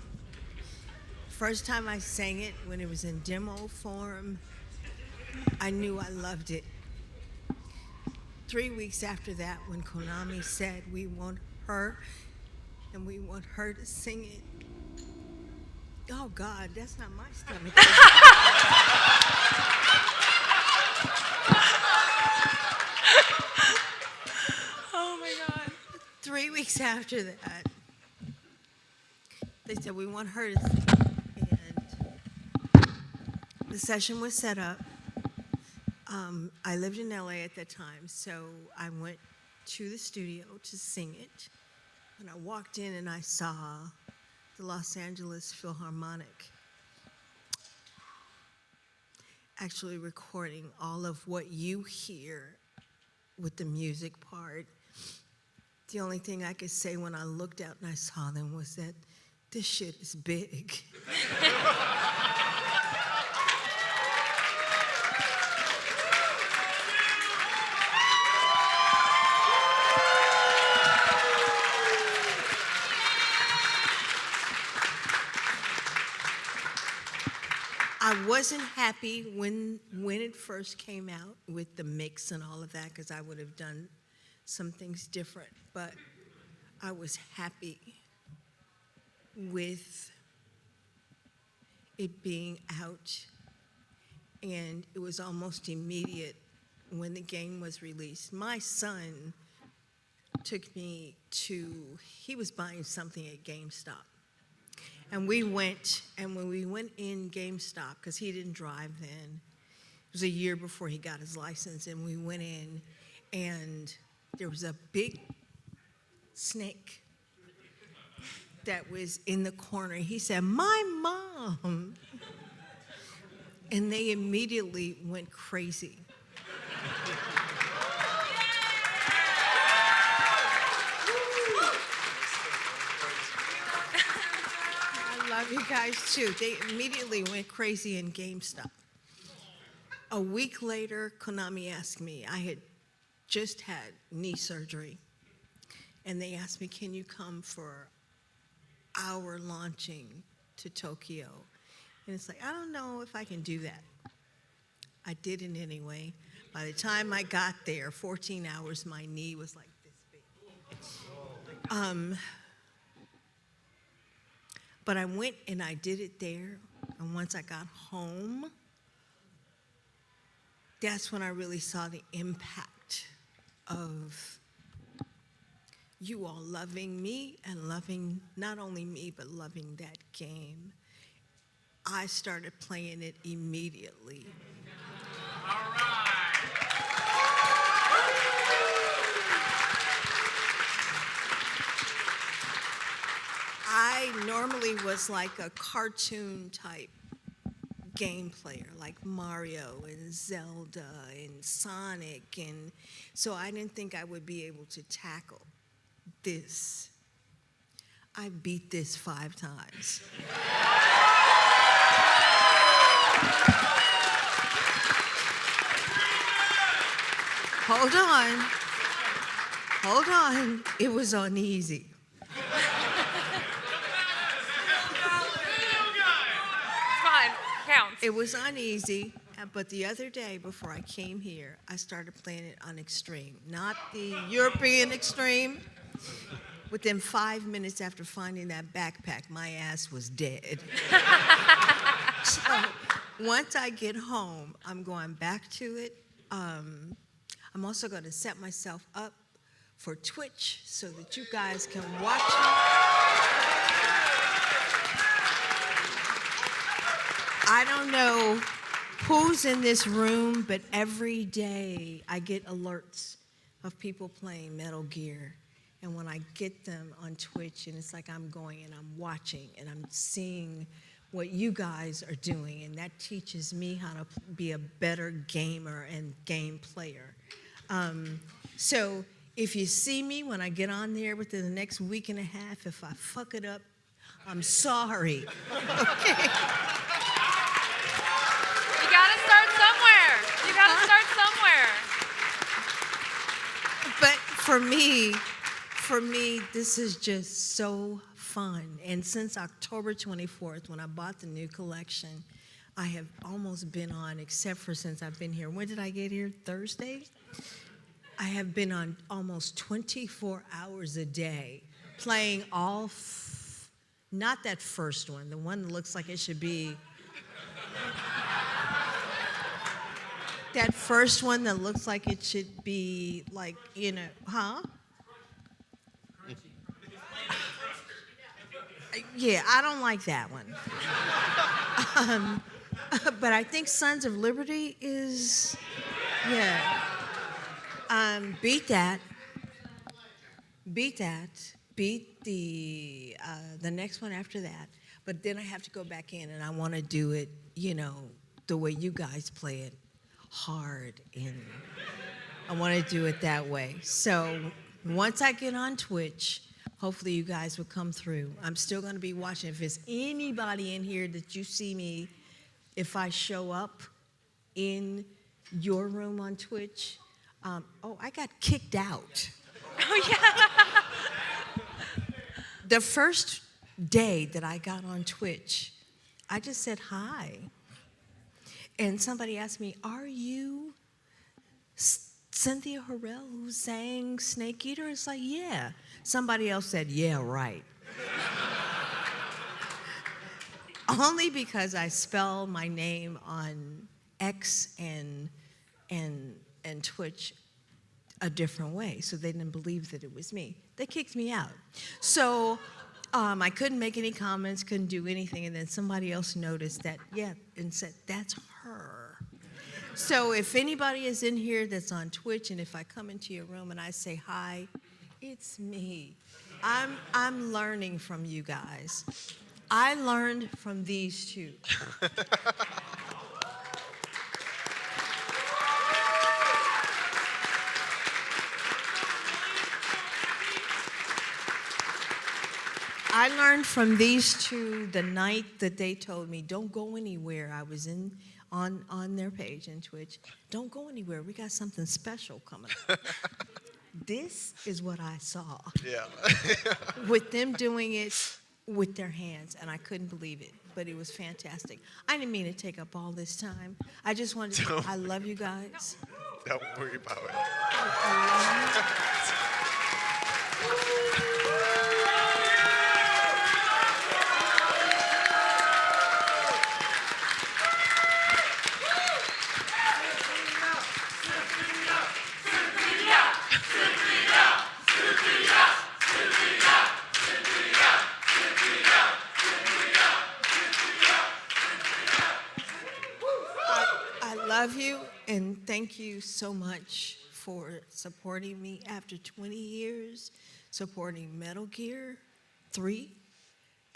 First time I sang it, when it was in demo form, I knew I loved it. 3 weeks after that, when Konami said, we want her, and we want her to sing it. Oh God, that's not my stomach. Oh my God. 3 weeks after that, they said, we want her to sing. And the session was set up. I lived in LA at that time, so I went to the studio to sing it. And I walked in and I saw the Los Angeles Philharmonic actually recording all of what you hear with the music part. The only thing I could say when I looked out and I saw them was that this shit is big. I wasn't happy when it first came out with the mix and all of that, because I would have done some things different, but I was happy with it being out, and it was almost immediate when the game was released. My son took me to, he was buying something at GameStop. And we went, and when we went in GameStop, because he didn't drive then, it was a year before he got his license, and we went in, and there was a big snake that was in the corner. He said, "My mom." And they immediately went crazy. I love you guys too. They immediately went crazy in GameStop. A week later, Konami asked me, I had just had knee surgery, and they asked me, can you come for our launching to Tokyo? And it's like, I don't know if I can do that. I did it anyway. By the time I got there, 14 hours, my knee was like this big. But I went and I did it there, and once I got home, that's when I really saw the impact of you all loving me and loving not only me, but loving that game. I started playing it immediately. All right. I normally was like a cartoon type game player, like Mario and Zelda and Sonic, and so I didn't think I would be able to tackle this. I beat this 5 times. Hold on, it was on easy. Fine, counts. It was uneasy, but the other day before I came here, I started playing it on extreme, not the European extreme. Within 5 minutes after finding that backpack, my ass was dead. So once I get home, I'm going back to it. I'm also going to set myself up for Twitch so that you guys can watch me. I don't know who's in this room, but every day I get alerts of people playing Metal Gear. And when I get them on Twitch, and it's like I'm going and I'm watching and I'm seeing what you guys are doing, and that teaches me how to be a better gamer and game player. So if you see me when I get on there within the next week and a half, if I fuck it up, I'm sorry. Okay? You gotta start somewhere. You gotta start somewhere. But for me, this is just so fun. And since October 24th, when I bought the new collection, I have almost been on, except for since I've been here. When did I get here? Thursday? I have been on almost 24 hours a day, playing not that first one, the one that looks like it should be. That first one that looks like it should be like, huh? Yeah, I don't like that one. But I think Sons of Liberty is, yeah. Beat that. Beat the next one after that. But then I have to go back in and I want to do it, the way you guys play it, hard. And I want to do it that way. So once I get on Twitch, hopefully you guys will come through. I'm still going to be watching. If there's anybody in here that you see me, if I show up in your room on Twitch, I got kicked out. Oh, yeah. The first day that I got on Twitch, I just said hi. And somebody asked me, are you Cynthia Harrell who sang Snake Eater? It's like, yeah. Somebody else said, yeah, right. Only because I spell my name on X and Twitch a different way, so they didn't believe that it was me. They kicked me out. So I couldn't make any comments, couldn't do anything, and then somebody else noticed that, and said, that's her. So if anybody is in here that's on Twitch, and if I come into your room and I say hi, it's me. I'm learning from you guys. I learned from these two. I learned from these two the night that they told me, don't go anywhere. I was on their page in Twitch. Don't go anywhere. We got something special coming up. This is what I saw. Yeah. With them doing it with their hands, and I couldn't believe it, but it was fantastic. I didn't mean to take up all this time. I just wanted to say I love you guys. Don't worry about it. I love love you, and thank you so much for supporting me after 20 years, supporting Metal Gear 3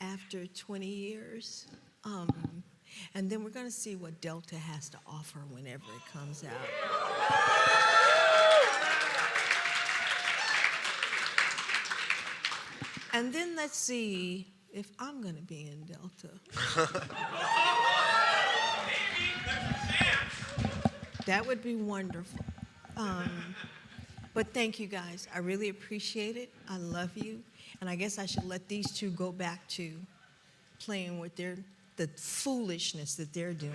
after 20 years. And then we're going to see what Delta has to offer whenever it comes out. And then let's see if I'm going to be in Delta. That would be wonderful. But thank you guys. I really appreciate it. I love you. And I guess I should let these two go back to playing with the foolishness that they're doing.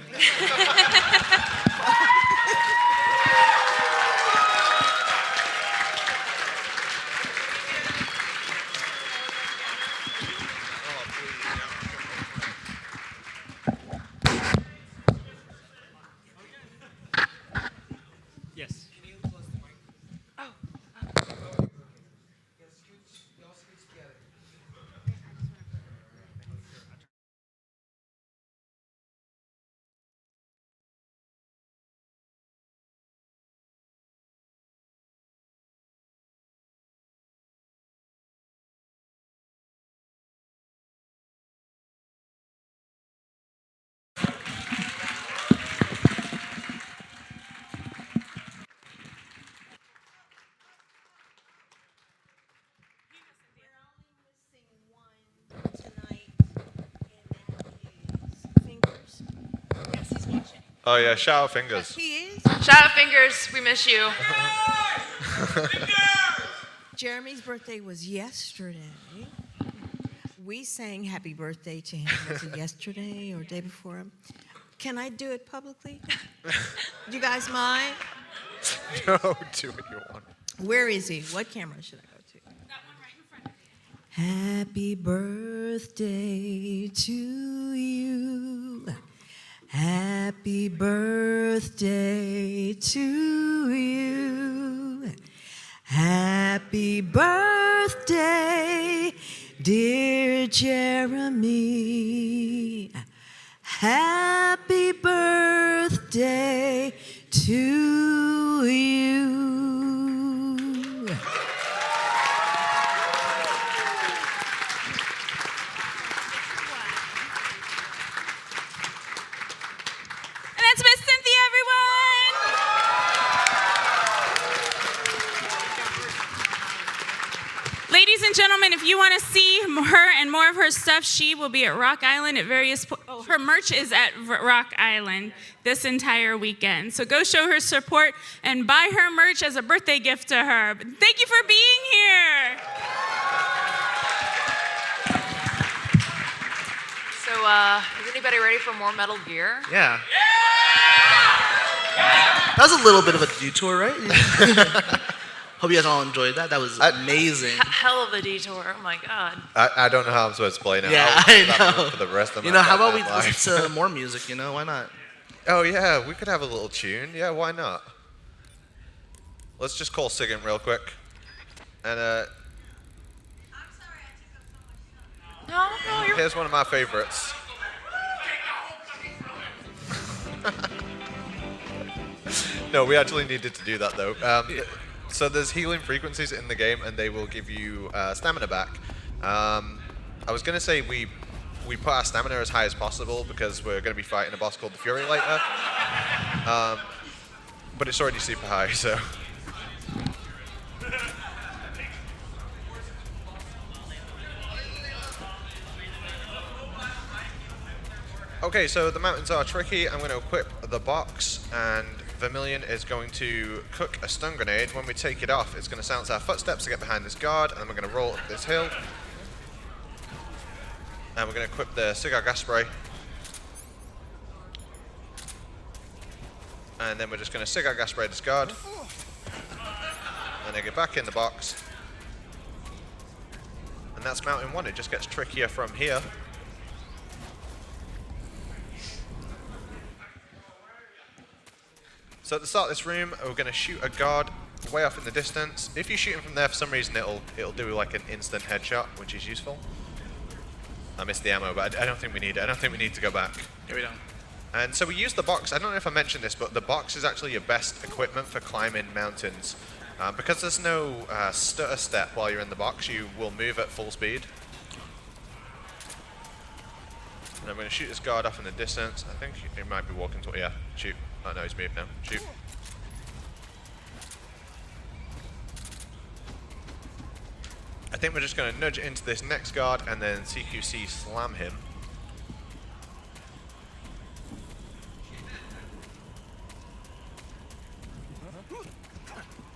Yes. Oh yeah, shout out fingers. He is. Shout out Fingers, we miss you. Jeremy's birthday was yesterday. We sang happy birthday to him. Was it yesterday or day before? Can I do it publicly? Do you guys mind? No, do what you want. Where is he? What camera should I go to? That one right in front. Happy birthday to you. Happy birthday to you. Happy birthday, dear Jeremy. Happy birthday to you. And that's Miss Cynthia, everyone. Ladies and gentlemen, if you want to see her and more of her stuff, she will be at Rock Island at various her merch is at Rock Island this entire weekend. So go show her support and buy her merch as a birthday gift to her. But thank you for being here. So, is anybody ready for more Metal Gear? Yeah. That was a little bit of a detour, right? Hope you guys all enjoyed that. That was amazing. Hell of a detour. Oh my god. I don't know how I'm supposed to play now. Yeah, I'll I do that know. For the rest of You my know, how about we goddamn life. listen to more music, you know? Why not? Oh yeah, we could have a little tune. Yeah, why not? Let's just call Sigint real quick. And No, you're here's one of my favorites. No, we actually needed to do that though. So there's healing frequencies in the game, and they will give you stamina back. I was gonna say we put our stamina as high as possible because we're gonna be fighting a boss called the Fury later. But it's already super high, so. Okay, so the mountains are tricky. I'm going to equip the box, and Vermilion is going to cook a stun grenade. When we take it off, it's going to silence our footsteps to get behind this guard, and then we're going to roll up this hill. And we're going to equip the cigar gas spray. And then we're just going to cigar gas spray this guard. And then get back in the box. And that's Mountain 1. It just gets trickier from here. So at the start of this room, we're going to shoot a guard way off in the distance. If you shoot him from there, for some reason, it'll do like an instant headshot, which is useful. I missed the ammo, but I don't think we need it. I don't think we need to go back. Here we go. And so we use the box. I don't know if I mentioned this, but the box is actually your best equipment for climbing mountains. Because there's no stutter step while you're in the box, you will move at full speed. And I'm going to shoot this guard off in the distance. I think he might be walking to... Yeah, shoot. Oh no, he's moved now. Shoot. I think we're just going to nudge it into this next guard and then CQC slam him.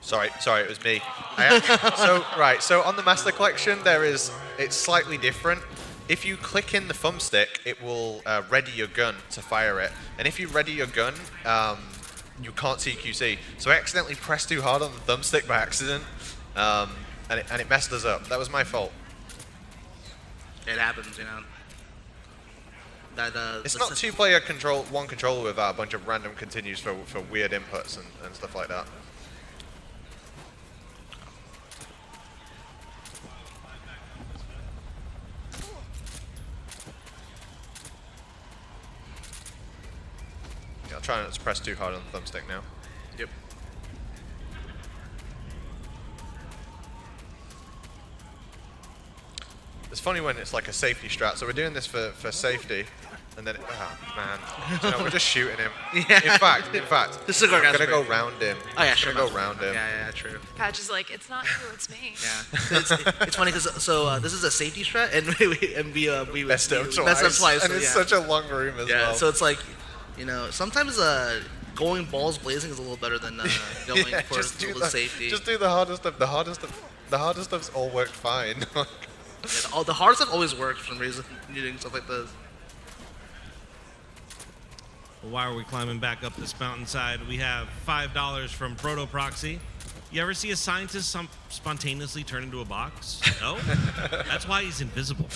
Sorry, it was me. So on the Master Collection, it's slightly different. If you click in the thumbstick, it will ready your gun to fire it. And if you ready your gun, you can't CQC. So I accidentally pressed too hard on the thumbstick by accident, and it messed us up. That was my fault. It happens, you know. It's not two-player control, one controller with a bunch of random continues for weird inputs and stuff like that. I'll try not to press too hard on the thumbstick now. Yep. It's funny when it's like a safety strat. So we're doing this for safety, and then man, we're just shooting him. Yeah. In fact, the cigar I'm gas gonna spray. go round him. Oh yeah, sure. Go round him. Yeah, true. Patch is like, it's not you, it's me. Yeah, it's funny because this is a safety strat, and we Messed up twice. Messed up twice, And so, it's yeah. such a long room as well. Yeah, so it's like, you know, sometimes going balls blazing is a little better than going for a little safety. Just do the hardest stuff. The hardest stuff's all worked fine. Yeah, the hard stuff always works for some reason. Doing stuff like this. Why are we climbing back up this mountainside? We have $5 from Proto Proxy. You ever see a scientist spontaneously turn into a box? No? That's why he's invisible.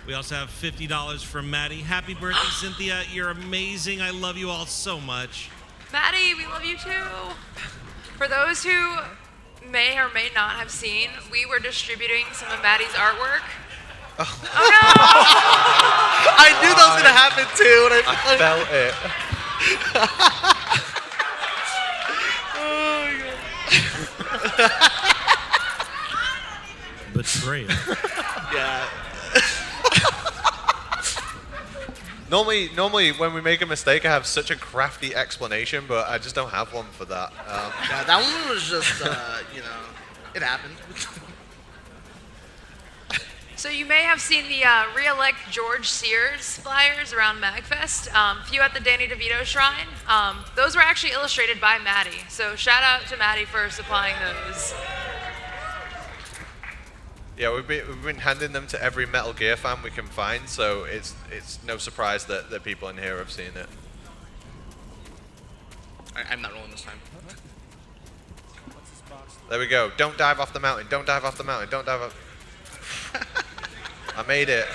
We also have $50 from Maddie. Happy birthday, Cynthia. You're amazing. I love you all so much. Maddie, we love you too. For those who may or may not have seen, we were distributing some of Maddie's artwork. Oh no! I knew that was gonna happen too. When I felt it. Oh my god. Betrayal. Yeah. Normally, when we make a mistake, I have such a crafty explanation, but I just don't have one for that. Yeah, that one was just, you know, it happened. So you may have seen the re-elect George Sears flyers around MAGFest, a few at the Danny DeVito Shrine. Those were actually illustrated by Maddie, so shout out to Maddie for supplying those. Yeah, we've been handing them to every Metal Gear fan we can find, so it's no surprise that the people in here have seen it. I'm not rolling this time. There we go. Don't dive off the mountain. Don't dive off the mountain. Don't dive off. I made it.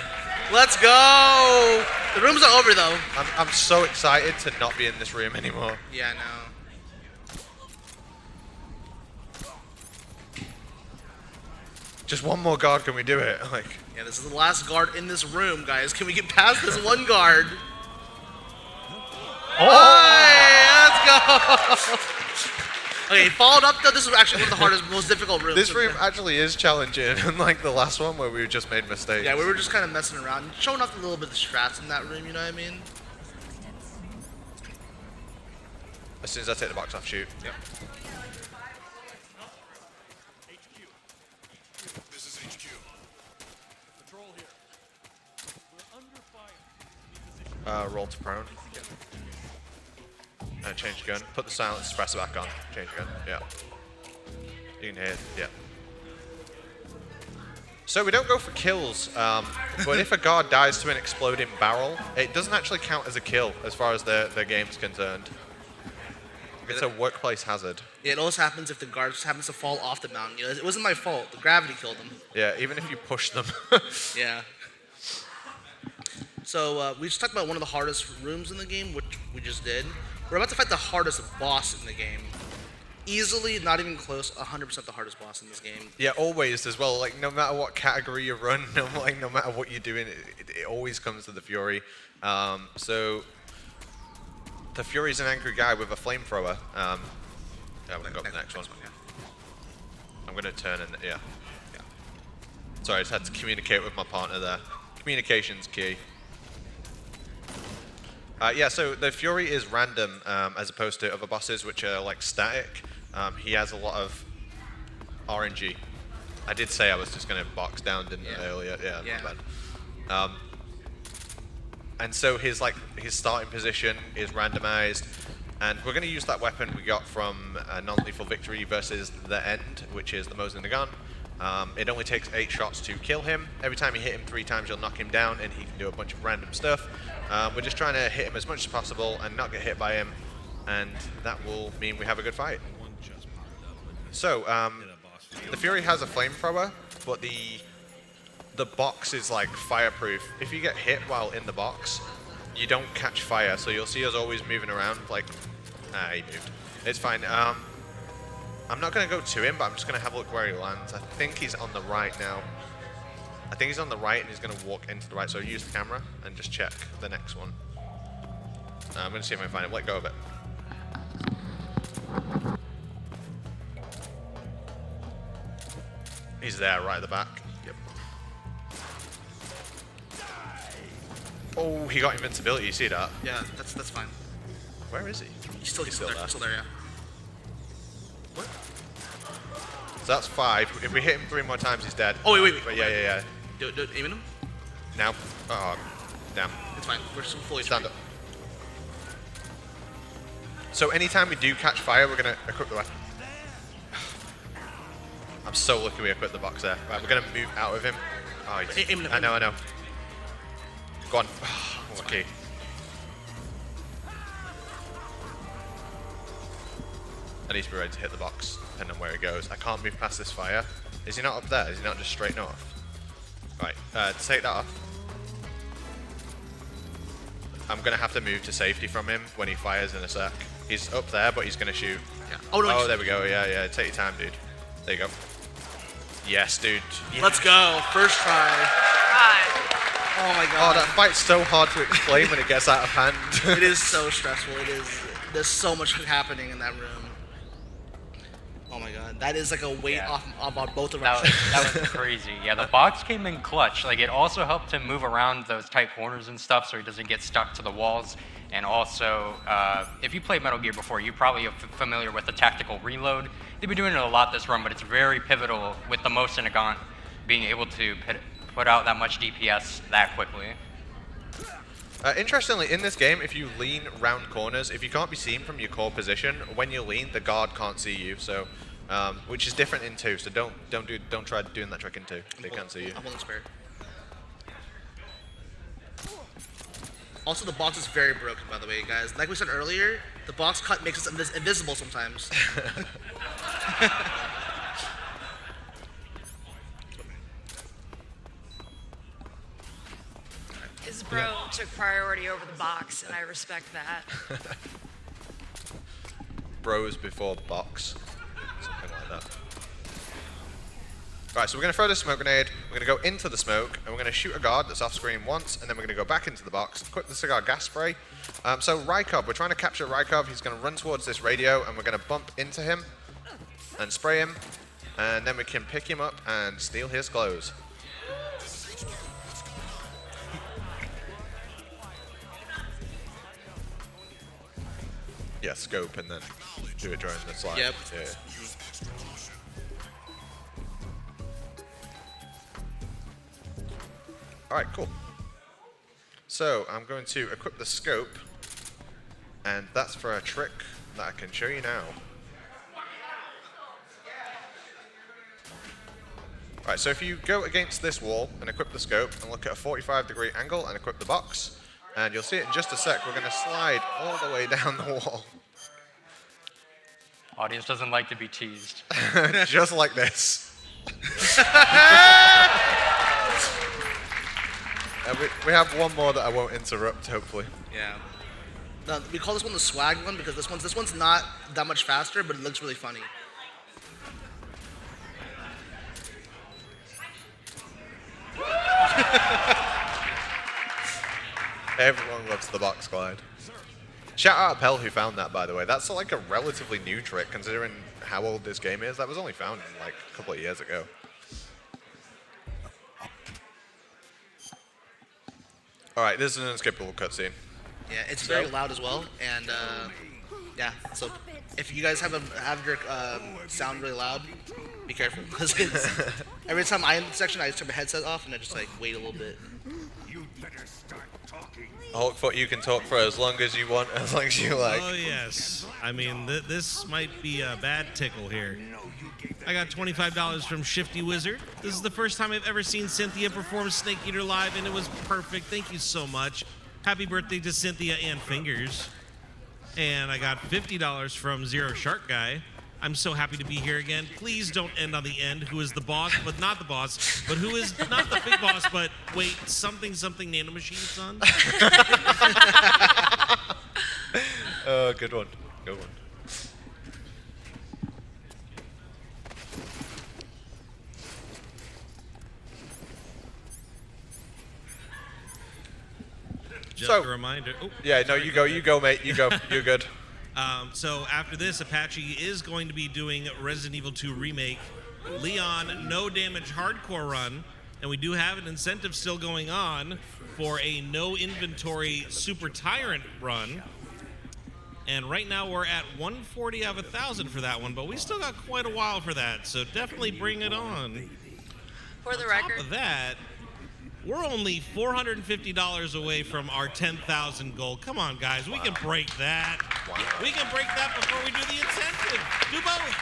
Let's go! The rooms are over though. I'm so excited to not be in this room anymore. Yeah, I know. Just one more guard, can we do it? Like, Yeah, this is the last guard in this room, guys. Can we get past this one guard? Hey, let's go! Okay, followed up though, this is actually one of the hardest, most difficult rooms. this room actually is challenging, unlike the last one where we just made mistakes. Yeah, we were just kind of messing around, showing off a little bit of the strats in that room, you know what I mean? As soon as I take the box off, shoot. Yeah. This is HQ. Patrol here. We're under fire. Need roll to prone. Change gun. Put the silence suppressor back on. Change gun. Yeah. You can hear. Yeah. So we don't go for kills, but if a guard dies to an exploding barrel, it doesn't actually count as a kill as far as the game's concerned. It's a workplace hazard. Yeah, it always happens if the guard just happens to fall off the mountain. You know, it wasn't my fault. The gravity killed him. Yeah, even if you push them. Yeah. So we just talked about one of the hardest rooms in the game, which we just did. We're about to fight the hardest boss in the game. Easily, not even close, 100% the hardest boss in this game. Yeah, always as well. Like, no matter what category you run, no matter what you're doing, it always comes to the Fury. So, the Fury's an angry guy with a flamethrower. Yeah, I'm going to go up the next one. Yeah. I'm going to turn and, yeah. Sorry, I just had to communicate with my partner there. Communication's key. Yeah, so the Fury is random as opposed to other bosses, which are like static. He has a lot of RNG. I did say I was just going to box down, didn't I, earlier? Yeah, not bad. And so his starting position is randomized, and we're going to use that weapon we got from Non-Lethal Victory versus The End, which is the Mosin Nagant. It only takes 8 shots to kill him. Every time you hit him 3 times, you'll knock him down, and he can do a bunch of random stuff. We're just trying to hit him as much as possible and not get hit by him, and that will mean we have a good fight. So, the Fury has a flamethrower, but the box is like fireproof. If you get hit while in the box, you don't catch fire, so you'll see us always moving around like, he moved. It's fine. I'm not going to go to him, but I'm just going to have a look where he lands. I think he's on the right now. I think he's on the right, and he's going to walk into the right, so use the camera and just check the next one. I'm going to see if I can find him. Let go of it. He's there, right at the back. Yep. Oh, he got invincibility. You see that? Yeah, that's fine. Where is he? He's still there. Still there, yeah. What? So that's 5. If we hit him 3 more times, he's dead. Oh, wait. But yeah. Do aim at him? Now. Oh, damn. It's fine. We're still fully stand up. So anytime we do catch fire, we're going to equip the weapon. I'm so lucky we equipped the box there. Right, we're going to move out of him. Oh, I know. Go on. Okay. I need to be ready to hit the box, depending on where he goes. I can't move past this fire. Is he not up there? Is he not just straight north? Right, take that off. I'm going to have to move to safety from him when he fires in a sec. He's up there, but he's going to shoot. Yeah. Oh, no, there we go. Yeah. Take your time, dude. There you go. Yes, dude. Yeah. Let's go. First try. Oh, my God. Oh, that fight's so hard to explain when it gets out of hand. It is so stressful. It is. There's so much happening in that room. Oh my God, that is like a weight off both of our shoulders. That was crazy. Yeah, the box came in clutch. Like, it also helped him move around those tight corners and stuff so he doesn't get stuck to the walls. And also, if you played Metal Gear before, you probably are familiar with the tactical reload. They've been doing it a lot this run, but it's very pivotal with the Mosin Nagant being able to put out that much DPS that quickly. Interestingly, in this game, if you lean round corners, if you can't be seen from your core position, when you lean, the guard can't see you. So, which is different in 2. So don't try doing that trick in 2. They can't see you. I'm holding spare. Also, the box is very broken, by the way, guys. Like we said earlier, the box cut makes us invisible sometimes. His bro took priority over the box, and I respect that. Bros before box. Something like that. Right, so we're going to throw the smoke grenade, we're going to go into the smoke, and we're going to shoot a guard that's off screen once, and then we're going to go back into the box, equip the cigar gas spray. So Rykov, we're trying to capture Rykov. He's going to run towards this radio, and we're going to bump into him and spray him, and then we can pick him up and steal his clothes. Yeah, scope and then do it during the slide. Yep. Yeah. All right, cool. So I'm going to equip the scope, and that's for a trick that I can show you now. Right, so if you go against this wall and equip the scope and look at a 45-degree angle and equip the box, and you'll see it in just a sec, we're going to slide all the way down the wall. Audience doesn't like to be teased. Just like this. And we have one more that I won't interrupt, hopefully. Yeah. No, we call this one the swag one because this one's not that much faster, but it looks really funny. Everyone loves the box glide. Shout out Pell who found that, by the way. That's like a relatively new trick considering how old this game is. That was only found like a couple of years ago. Alright, this is an unskippable cutscene. Yeah, it's very loud as well, and yeah. So if you guys have your sound really loud, be careful because every time I end the section, I just turn my headset off and I just like wait a little bit. You better start talking. Hulkfoot, you can talk for as long as you want, as long as you like. Oh, yes. I mean, this might be a bad tickle here. I got $25 from Shifty Wizard. This is the first time I've ever seen Cynthia perform Snake Eater live, and it was perfect. Thank you so much. Happy birthday to Cynthia and Fingers. And I got $50 from Zero Shark Guy. I'm so happy to be here again. Please don't end on the end. Who is the boss, but not the boss, but who is not the big boss, but wait, something nanomachine son? Oh, good one. Good one. Just a reminder. Oh, yeah, no, you go, mate. You go. You're good. So after this, Apache is going to be doing Resident Evil 2 Remake, Leon No Damage Hardcore Run, and we do have an incentive still going on for a no inventory Super Tyrant run. And right now we're at 140 out of 1,000 for that one, but we still got quite a while for that, so definitely bring it on. For the On record, top of that, we're only $450 away from our 10,000 goal. Come on, guys, we can break that. Wow. We can break that before we do the incentive. Do both.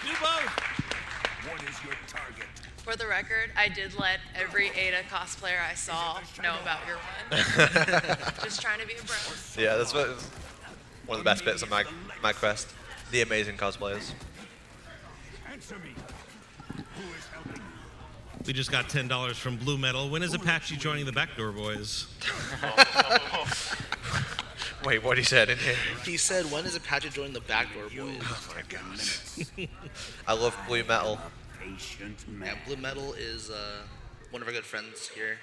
Do both. What is your target? for the record, I did let every Ada cosplayer I saw know about your one. Just trying to be a bro. Yeah, that's one of the best bits of MAGFest. The amazing cosplayers. Answer me. Who is helping? We just got $10 from Blue Metal. When is Apache joining the Backdoor Boys? Wait, what he said in here? He said, when is Apache joining the Backdoor Boys? Oh my gosh. I love Blue Metal. Yeah, Blue Metal is one of our good friends here.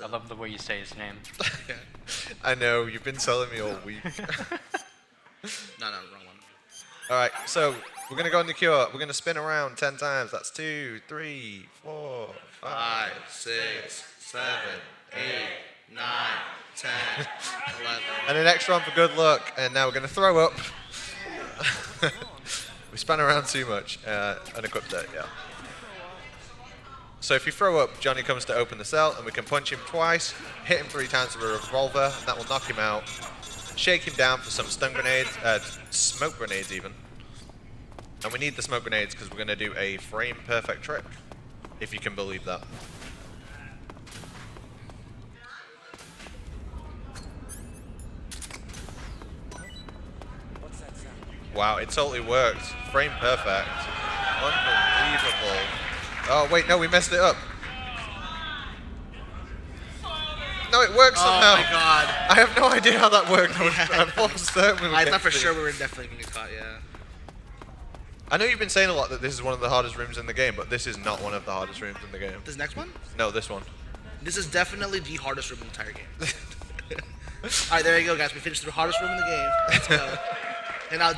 I love the way you say his name. I know, you've been telling me all week. No, wrong one. Alright, so we're going to go on the cure. We're going to spin around 10 times. That's 2, 3, 4, 5, 6, 7, 8, 9, 10, 11. and an extra one for good luck. And now we're going to throw up. We spun around too much. Unequipped it, yeah. So if you throw up, Johnny comes to open the cell, and we can punch him twice, hit him 3 times with a revolver, and that will knock him out. Shake him down for some stun grenades, smoke grenades even. And we need the smoke grenades because we're going to do a frame perfect trick, if you can believe that. Wow, it totally worked. Frame perfect. Unbelievable. Oh, wait, no, we messed it up. No, it works somehow. Oh my god. I have no idea how that worked. I'm almost certain we were I thought for getting sure it. we were definitely going to get caught, yeah. I know you've been saying a lot that this is one of the hardest rooms in the game, but this is not one of the hardest rooms in the game. This next one? No, this one. This is definitely the hardest room in the entire game. Alright, there you go, guys. We finished the hardest room in the game. Let's go. And now,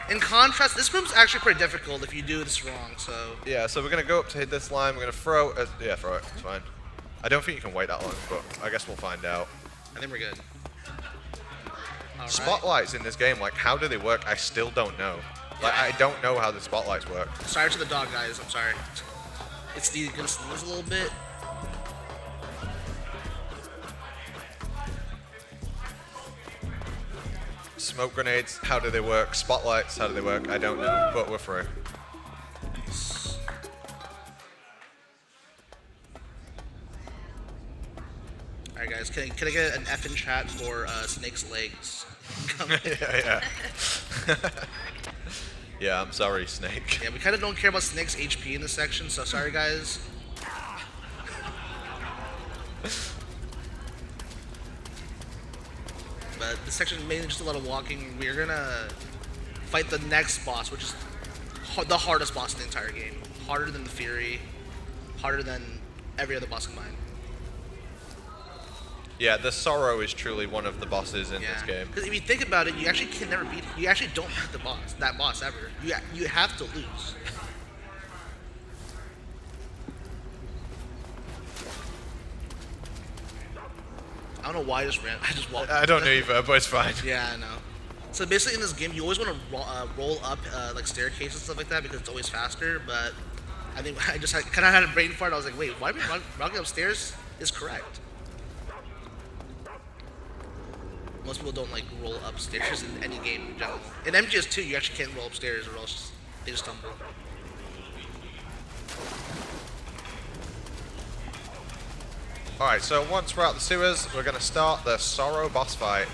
in contrast, this room's actually pretty difficult if you do this wrong, so... Yeah, so we're going to go up to hit this line. We're going to throw... yeah, throw it. It's fine. I don't think you can wait that long, but I guess we'll find out. I think we're good. All right. Spotlights in this game, like, how do they work? I still don't know. Like, I don't know how the spotlights work. Sorry to the dog, guys. I'm sorry. It's gonna sneeze a little bit. Smoke grenades, how do they work? Spotlights, how do they work? I don't know, but we're through. Alright guys, can I get an F in chat for Snake's legs? Yeah. Yeah, I'm sorry, Snake. Yeah, we kind of don't care about Snake's HP in this section, so sorry guys. But this section is mainly just a lot of walking. We're gonna fight the next boss, which is the hardest boss in the entire game. Harder than the Fury, harder than every other boss combined. Yeah, the Sorrow is truly one of the bosses in this game. Because if you think about it, you actually can never beat it. You actually don't beat that boss ever. You have to lose. I don't know why I just ran. I just walked. I don't know either, but it's fine. Yeah, I know. So basically, in this game, you always want to roll up like staircases and stuff like that because it's always faster. But I think I just kind of had a brain fart. I was like, wait, why are we rocking upstairs? Is correct. Most people don't like roll upstairs in any game in general. In MGS2, you actually can't roll upstairs or else they just stumble. Alright, so once we're out the sewers, we're going to start the Sorrow boss fight.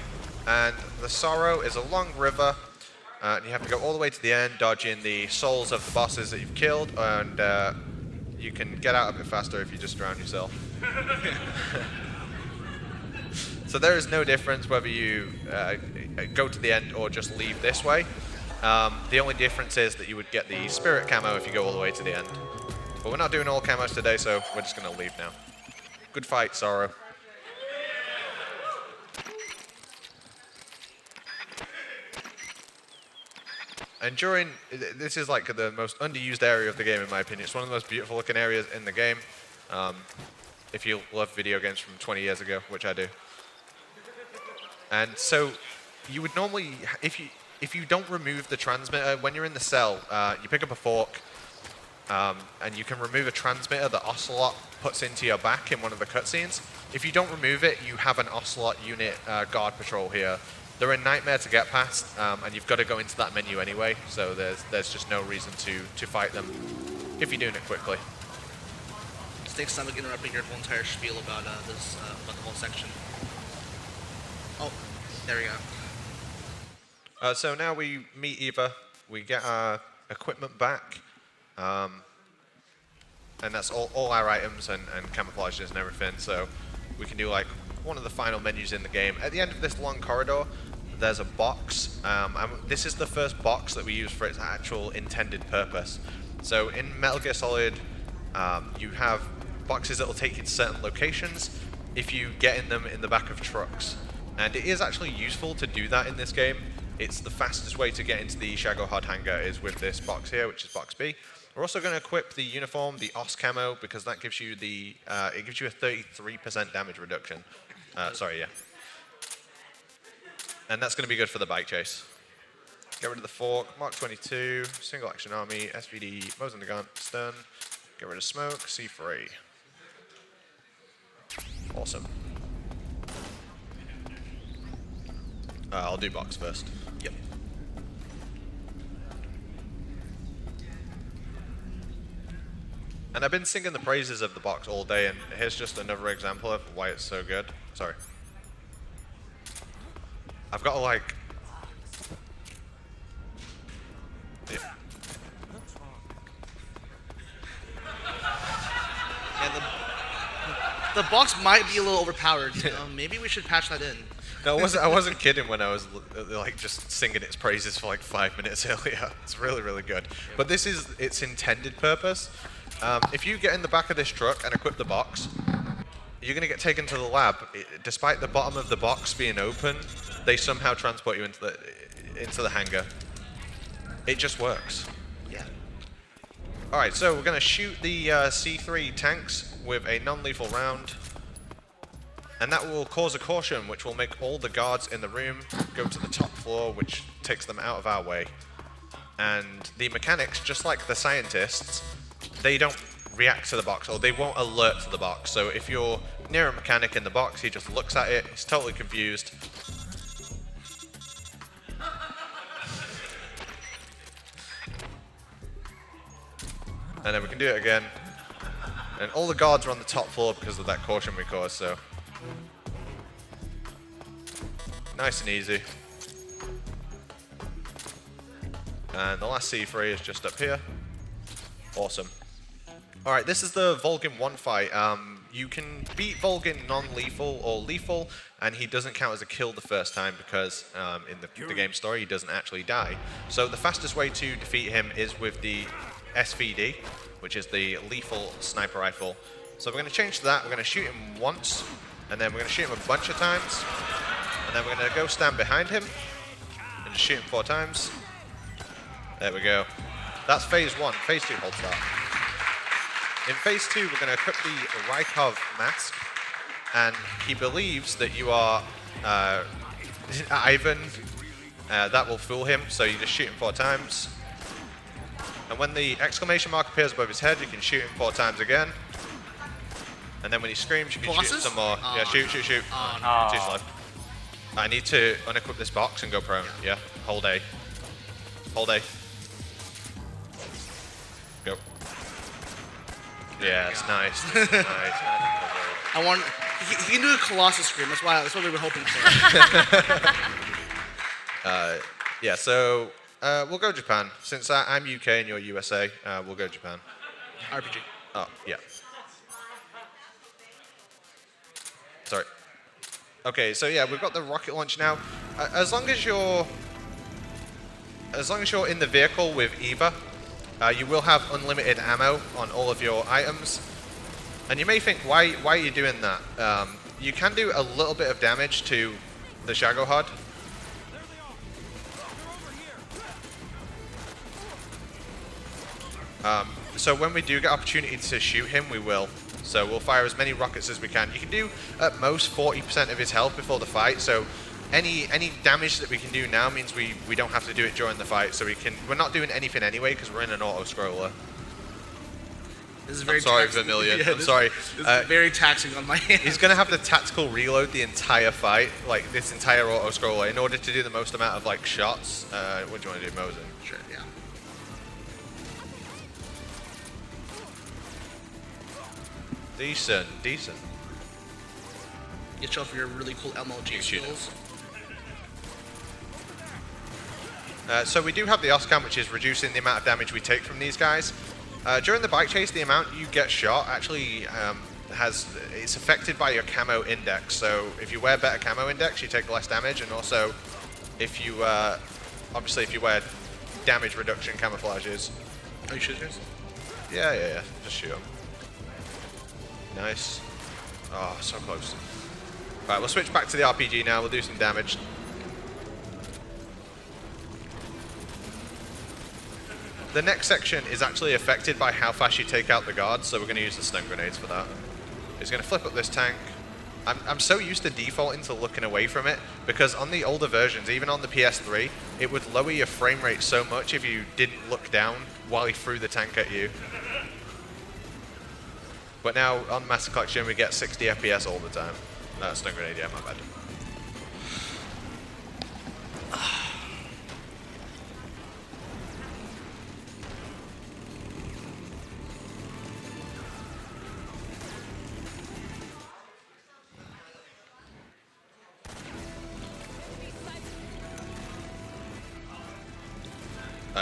And the Sorrow is a long river, and you have to go all the way to the end, dodging the souls of the bosses that you've killed, and you can get out a bit faster if you just drown yourself. So there is no difference whether you go to the end or just leave this way. The only difference is that you would get the spirit camo if you go all the way to the end. But we're not doing all camos today, so we're just going to leave now. Good fight, Sorrow. And this is like the most underused area of the game in my opinion. It's one of the most beautiful looking areas in the game. If you love video games from 20 years ago, which I do. And so you would normally, if you don't remove the transmitter, when you're in the cell, you pick up a fork, and you can remove a transmitter that Ocelot puts into your back in one of the cutscenes. If you don't remove it, you have an Ocelot unit guard patrol here. They're a nightmare to get past, and you've got to go into that menu anyway, so there's just no reason to fight them if you're doing it quickly. Snake's stomach interrupting your whole entire spiel about about the whole section. Oh, there we go. So now we meet Eva, we get our equipment back, and that's all our items and camouflages and everything, so we can do like one of the final menus in the game. At the end of this long corridor, there's a box, and this is the first box that we use for its actual intended purpose. So in Metal Gear Solid, you have boxes that will take you to certain locations if you get in them in the back of trucks. And it is actually useful to do that in this game. It's the fastest way to get into the Shagohod hangar is with this box here, which is box B. We're also going to equip the uniform, the OS camo, because that gives you it gives you a 33% damage reduction. Sorry, yeah. And that's going to be good for the bike chase. Get rid of the fork, Mark 22, single action army, SVD, Mosin the gun, stun. Get rid of smoke, C3. Awesome. I'll do box first. Yep. And I've been singing the praises of the box all day, and here's just another example of why it's so good. Sorry. I've got to like... Yeah. Yeah, the box might be a little overpowered. Maybe we should patch that in. No, I wasn't kidding when I was like just singing its praises for like 5 minutes earlier. It's really, really good. But this is its intended purpose. If you get in the back of this truck and equip the box, you're going to get taken to the lab. Despite the bottom of the box being open, they somehow transport you into the hangar. It just works. Yeah. All right, so we're going to shoot the C3 tanks with a non-lethal round. And that will cause a caution, which will make all the guards in the room go to the top floor, which takes them out of our way. And the mechanics, just like the scientists, they don't react to the box, or they won't alert to the box. So if you're near a mechanic in the box, he just looks at it, he's totally confused, And then we can do it again. And all the guards are on the top floor because of that caution we caused, so. Nice and easy. And the last C3 is just up here. Awesome. Alright, this is the Volgin 1 fight. You can beat Volgin non-lethal or lethal, and he doesn't count as a kill the first time because in the game story he doesn't actually die. So the fastest way to defeat him is with the SVD, which is the lethal sniper rifle. So we're going to change to that. We're going to shoot him once, and then we're going to shoot him a bunch of times, and then we're going to go stand behind him and just shoot him 4 times. There we go. That's phase 1. Phase 2 holds that. In phase 2, we're going to equip the Rykov mask, and he believes that you are Ivan. That will fool him, so you just shoot him 4 times. And when the exclamation mark appears above his head, you can shoot him 4 times again. And then when he screams, you can shoot him some more. Yeah, shoot. Too slow. I need to unequip this box and go prone. Yeah, hold A. Hold A. Go. Yes, nice. Nice. I want. He can do a Colossus scream. That's what we were hoping for. Yeah. So we'll go Japan. Since I'm UK and you're USA, we'll go Japan. RPG. Oh yeah. Sorry. Okay. So yeah, we've got the rocket launch now. As long as you're in the vehicle with Eva, you will have unlimited ammo on all of your items. And you may think, why are you doing that? You can do a little bit of damage to the Shagohod. So when we do get opportunity to shoot him, we will. So we'll fire as many rockets as we can. You can do at most 40% of his health before the fight. So any damage that we can do now means we don't have to do it during the fight. So we're not doing anything anyway because we're in an auto scroller. This is very I'm sorry, taxing. Vermilion. Yeah, I'm sorry. This is very taxing on my hands. He's going to have the tactical reload the entire fight, like this entire auto scroller, in order to do the most amount of like shots. What do you want to do, Mosin? Sure, yeah. Decent. Get yourself your really cool MLG skills. So we do have the Oscam, which is reducing the amount of damage we take from these guys. During the bike chase, the amount you get shot actually it's affected by your camo index. So if you wear better camo index, you take less damage, and also if you obviously if you wear damage reduction camouflages. Are you shooting guys? Yeah. Just shoot them. Nice. Oh, so close. Right, we'll switch back to the RPG now. We'll do some damage. The next section is actually affected by how fast you take out the guards, so we're going to use the stun grenades for that. He's going to flip up this tank. I'm so used to defaulting to looking away from it, because on the older versions, even on the PS3, it would lower your frame rate so much if you didn't look down while he threw the tank at you. But now, on Master Collection, we get 60 FPS all the time. Stun grenade, yeah, my bad.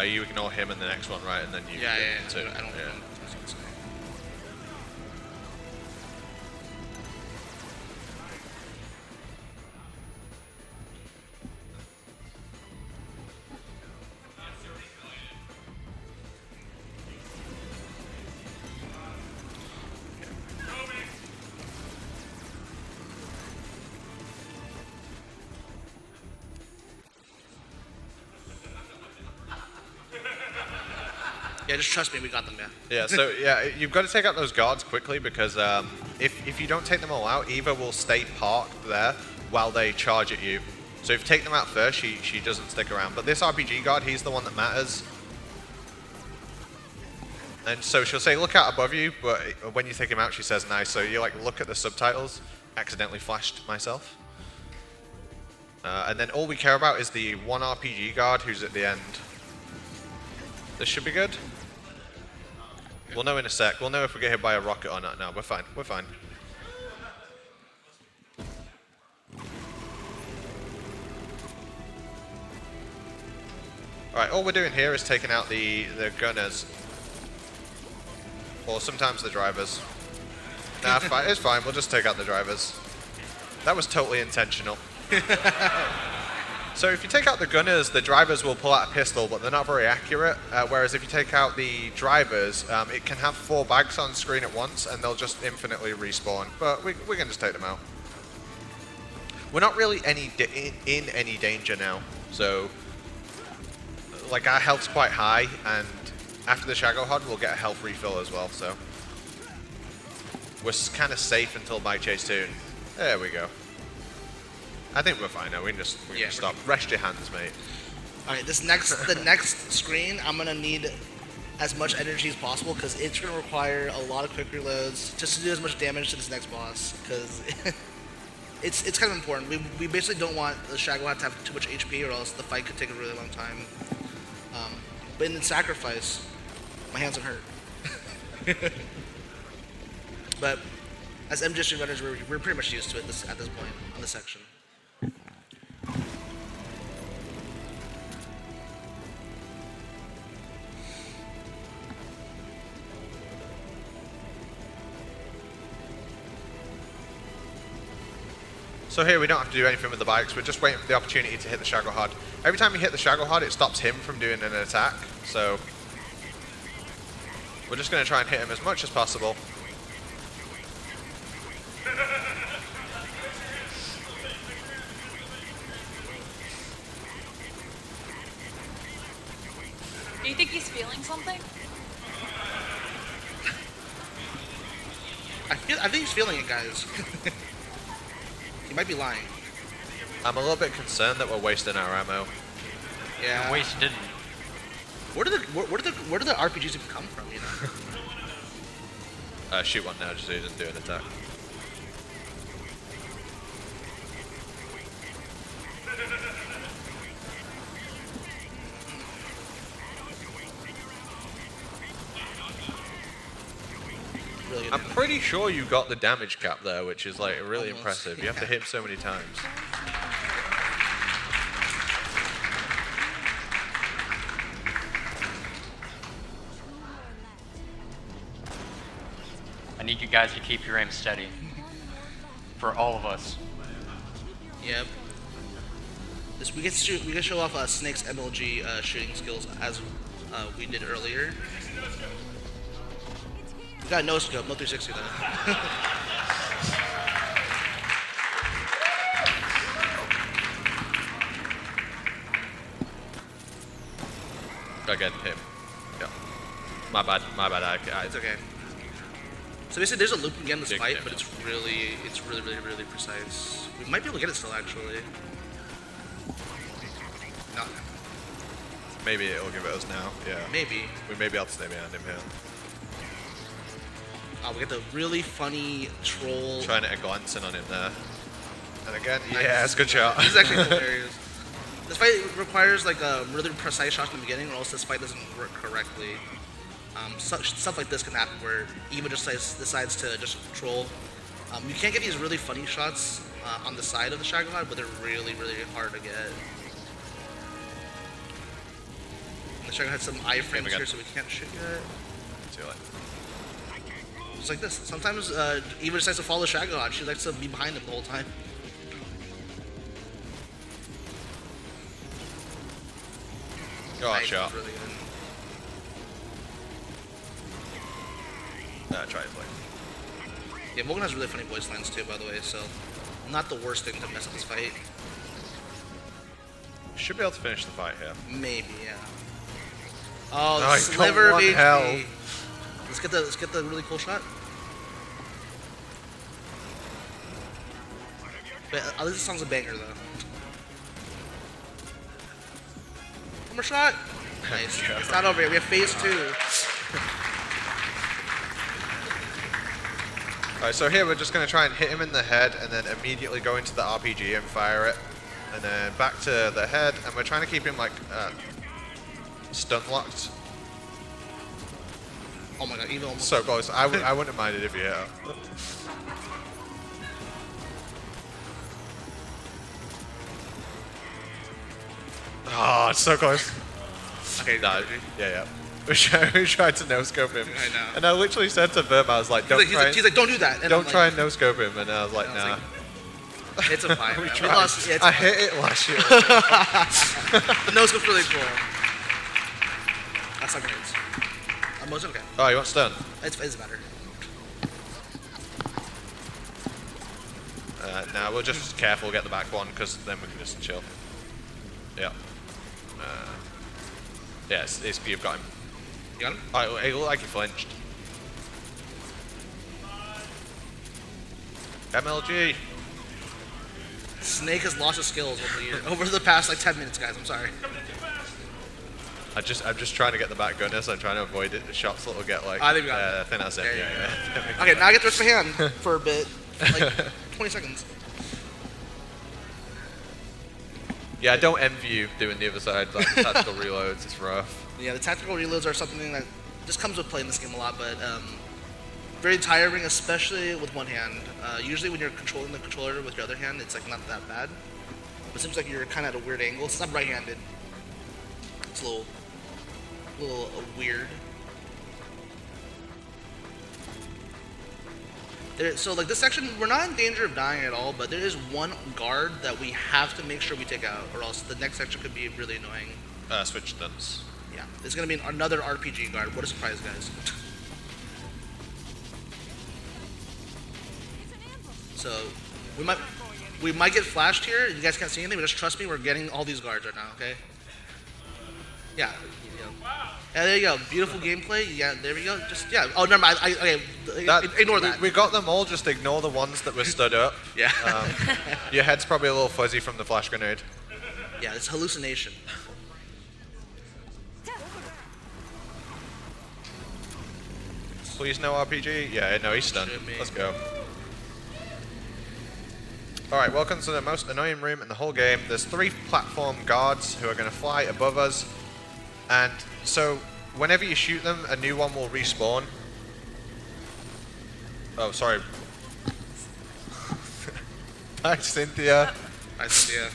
You ignore him in the next one, right? And then you... Yeah. Too. I don't know. Yeah, just trust me, we got them, yeah. Yeah, so yeah, you've got to take out those guards quickly because if you don't take them all out, Eva will stay parked there while they charge at you. So if you take them out first, she doesn't stick around. But this RPG guard, he's the one that matters. And so she'll say, look out above you, but when you take him out, she says, nice. So you like look at the subtitles, accidentally flashed myself. And then all we care about is the one RPG guard who's at the end. This should be good. We'll know in a sec. We'll know if we get hit by a rocket or not. No, we're fine. We're fine. Alright, all we're doing here is taking out the gunners. Or sometimes the drivers. Nah, it's fine. We'll just take out the drivers. That was totally intentional. So if you take out the gunners, the drivers will pull out a pistol, but they're not very accurate. Whereas if you take out the drivers, it can have 4 bags on screen at once, and they'll just infinitely respawn. But we can just take them out. We're not really in any danger now. So, like, our health's quite high, and after the Shagohod, we'll get a health refill as well. So we're kind of safe until Bike Chase 2. There we go. I think we're fine now. We can just stop. Rest your hands, mate. All right, the next screen, I'm gonna need as much energy as possible because it's gonna require a lot of quick reloads just to do as much damage to this next boss. Because it's kind of important. We basically don't want the Shagohod to have too much HP, or else the fight could take a really long time. But in the sacrifice, my hands don't hurt. But as MGS3 runners, we're pretty much used to it at this point on this section. So here we don't have to do anything with the bikes, we're just waiting for the opportunity to hit the Shagohod. Every time you hit the Shagohod, it stops him from doing an attack, so we're just going to try and hit him as much as possible. Do you think he's feeling something? I think he's feeling it, guys. He might be lying. I'm a little bit concerned that we're wasting our ammo. Yeah. Wasted. Where do the RPGs even come from? You know. Shoot one now, just so he doesn't do an attack. Really I'm pretty sure you got the damage cap there, which is like really impressive. You have to hit him so many times. I need you guys to keep your aim steady. For all of us. Yep. We get to show off Snake's MLG shooting skills as we did earlier. We got no scope, no 360 though. Again, him. Yeah. My bad. It's okay. So basically, there's a loop again in this fight, but it's really precise. We might be able to get it still, actually. No. Maybe it'll give it us now. Yeah. Maybe. We may be able to stay behind him here. We get the really funny troll. Trying to glance in on him there. And again, yeah, it's a good shot. This is actually hilarious. This fight requires like a really precise shot in the beginning, or else this fight doesn't work correctly. Stuff like this can happen where Eva just decides to just troll. You can't get these really funny shots on the side of the Shagohod, but they're really hard to get. And the Shagohod has some iframes here, so we can't shoot yet. See you later. Just like this. Sometimes Eva decides to follow the Shagohod. She likes to be behind him the whole time. Go on, shot. Really good. Try to play. Yeah, Morgan has really funny voice lines too, by the way, so not the worst thing to mess up this fight. Should be able to finish the fight here. Maybe, yeah. Oh, the sliver of HP. Hell. Let's get the really cool shot. But at least this song's a banger though. One more shot. Nice. It's not over yet. We have phase 2. Alright, so here we're just going to try and hit him in the head and then immediately go into the RPG and fire it. And then back to the head, and we're trying to keep him like stun locked. Oh my god, even almost. So close. I wouldn't have minded if you hit her. Oh, it's so close. Okay, No, yeah. We tried to no-scope him. I know. And I literally said to Verb, I was like, He's like, don't do that. And don't I'm try like, and no-scope him. And I was like, nah. It's a fine. We man. tried. lost. Yeah, it's I fine. hit it last year. The nose scope's really cool. That's not grenades. Most okay. Oh, you want stun? It's better. Nah, we'll just careful get the back one, because then we can just chill. Yeah. Yes, you've got him. You got him? Oh, it looked like he flinched. MLG. Snake has lost his skills over the past like 10 minutes, guys. I'm sorry. I'm just trying to get the back goodness. I'm trying to avoid it. The shots that'll get like. I think we got it. I think that's it. There you Yeah. Okay, now I get to rest my hand for a bit, like 20 seconds. Yeah, I don't envy you doing the other side. Like the tactical reloads, it's rough. Yeah, the tactical reloads are something that just comes with playing this game a lot, but very tiring, especially with one hand. Usually when you're controlling the controller with your other hand, it's like not that bad. But it seems like you're kind of at a weird angle. It's not right-handed. It's a little weird. So like this section, we're not in danger of dying at all, but there is one guard that we have to make sure we take out, or else the next section could be really annoying. Switch stuns. Yeah, there's gonna be another RPG guard. What a surprise, guys. So we might get flashed here. You guys can't see anything, but just trust me, we're getting all these guards right now, okay? Yeah. Yeah, there you go. Beautiful gameplay. Yeah, there we go. Just oh, never mind. Okay, ignore that. We got them all. Just ignore the ones that were stood up. Yeah. Your head's probably a little fuzzy from the flash grenade. Yeah, it's hallucination. Please no RPG. Yeah, no, he's stunned. Let's go. Alright, welcome to the most annoying room in the whole game. There's 3 platform guards who are going to fly above us. And so, whenever you shoot them, a new one will respawn. Oh, sorry. Hi, Cynthia. Hi, Cynthia.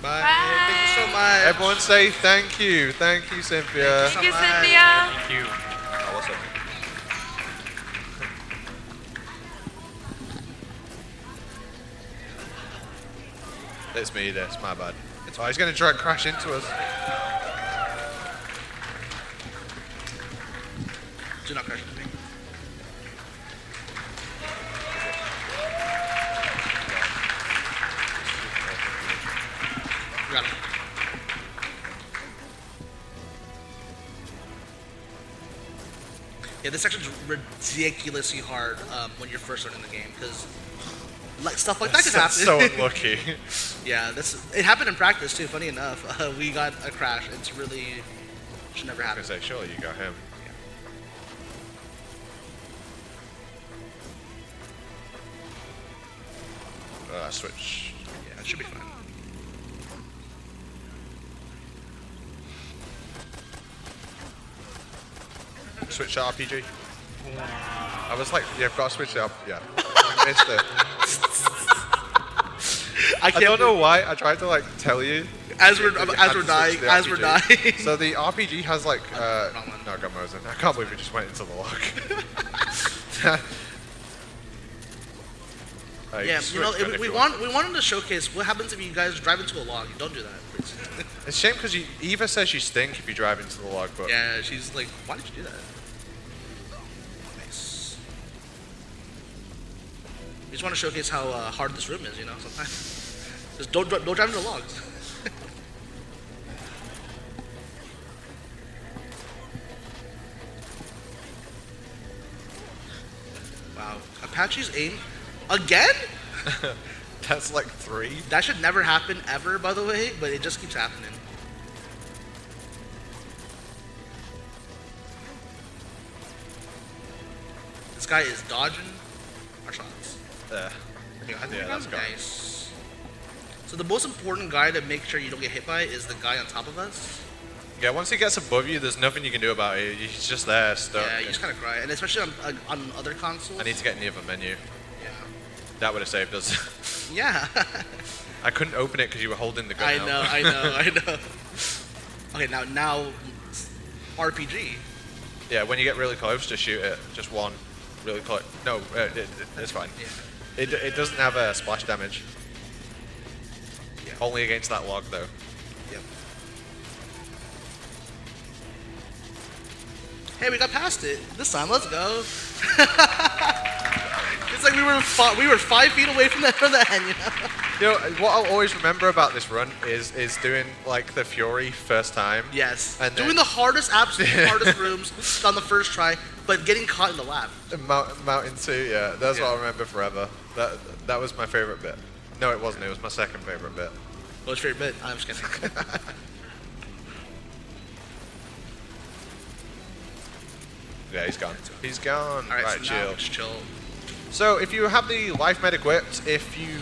Bye. Thank you so much. Everyone say thank you. Thank you, Cynthia. Thank you, Cynthia. Thank you. Oh, what's up? It's me, that's my bad. Oh, he's going to try and crash into us. Do not crash into me. Got him. Yeah, this section's ridiculously hard when you're first starting the game, because like stuff like that could happen. So unlucky. Yeah, it happened in practice too. Funny enough, we got a crash. It's really should never happen. I was gonna say, surely you got him. Switch. Yeah, it should be fine. Switch to RPG. I was like, yeah, I've got to switch it up. Yeah. Missed it. I don't know why. I tried to like tell you. As we're dying. So the RPG has like no, Gummozen. I can't believe we just went into the lock. Yeah, you know, we wanted to showcase what happens if you guys drive into a log. Don't do that, please. It's a shame because Eva says you stink if you drive into the log, but yeah, she's like, why did you do that? Nice. We just want to showcase how hard this room is, you know. Sometimes just don't drive into logs. Wow, Apache's aim. Again? That's like 3. That should never happen ever, by the way, but it just keeps happening. This guy is dodging our shots. Yeah, that's nice. So the most important guy to make sure you don't get hit by is the guy on top of us. Yeah, once he gets above you, there's nothing you can do about it. He's just there, stuck. Yeah, you just kind of cry, and especially on other consoles. I need to get in the other menu. Yeah. That would have saved us. Yeah. I couldn't open it because you were holding the gun I out. know. Okay, now RPG. Yeah, when you get really close, just shoot it. Just one. Really close. No, it's fine. Yeah. It doesn't have a splash damage. Yeah. Only against that log, though. Yep. Hey, we got past it. This time, let's go. It's like we were 5 feet away from the end, you know? You know, what I'll always remember about this run is doing, like, the Fury first time. Yes. And doing the hardest, absolute hardest rooms on the first try, but getting caught in the lap. Mountain 2, yeah. That's what I'll remember forever. That was my favorite bit. No, it wasn't. It was my second favorite bit. What's your favorite bit? I'm just kidding. Yeah, he's gone. He's gone. All right, Right, so now chill. let's chill. So if you have the life med equipped, if you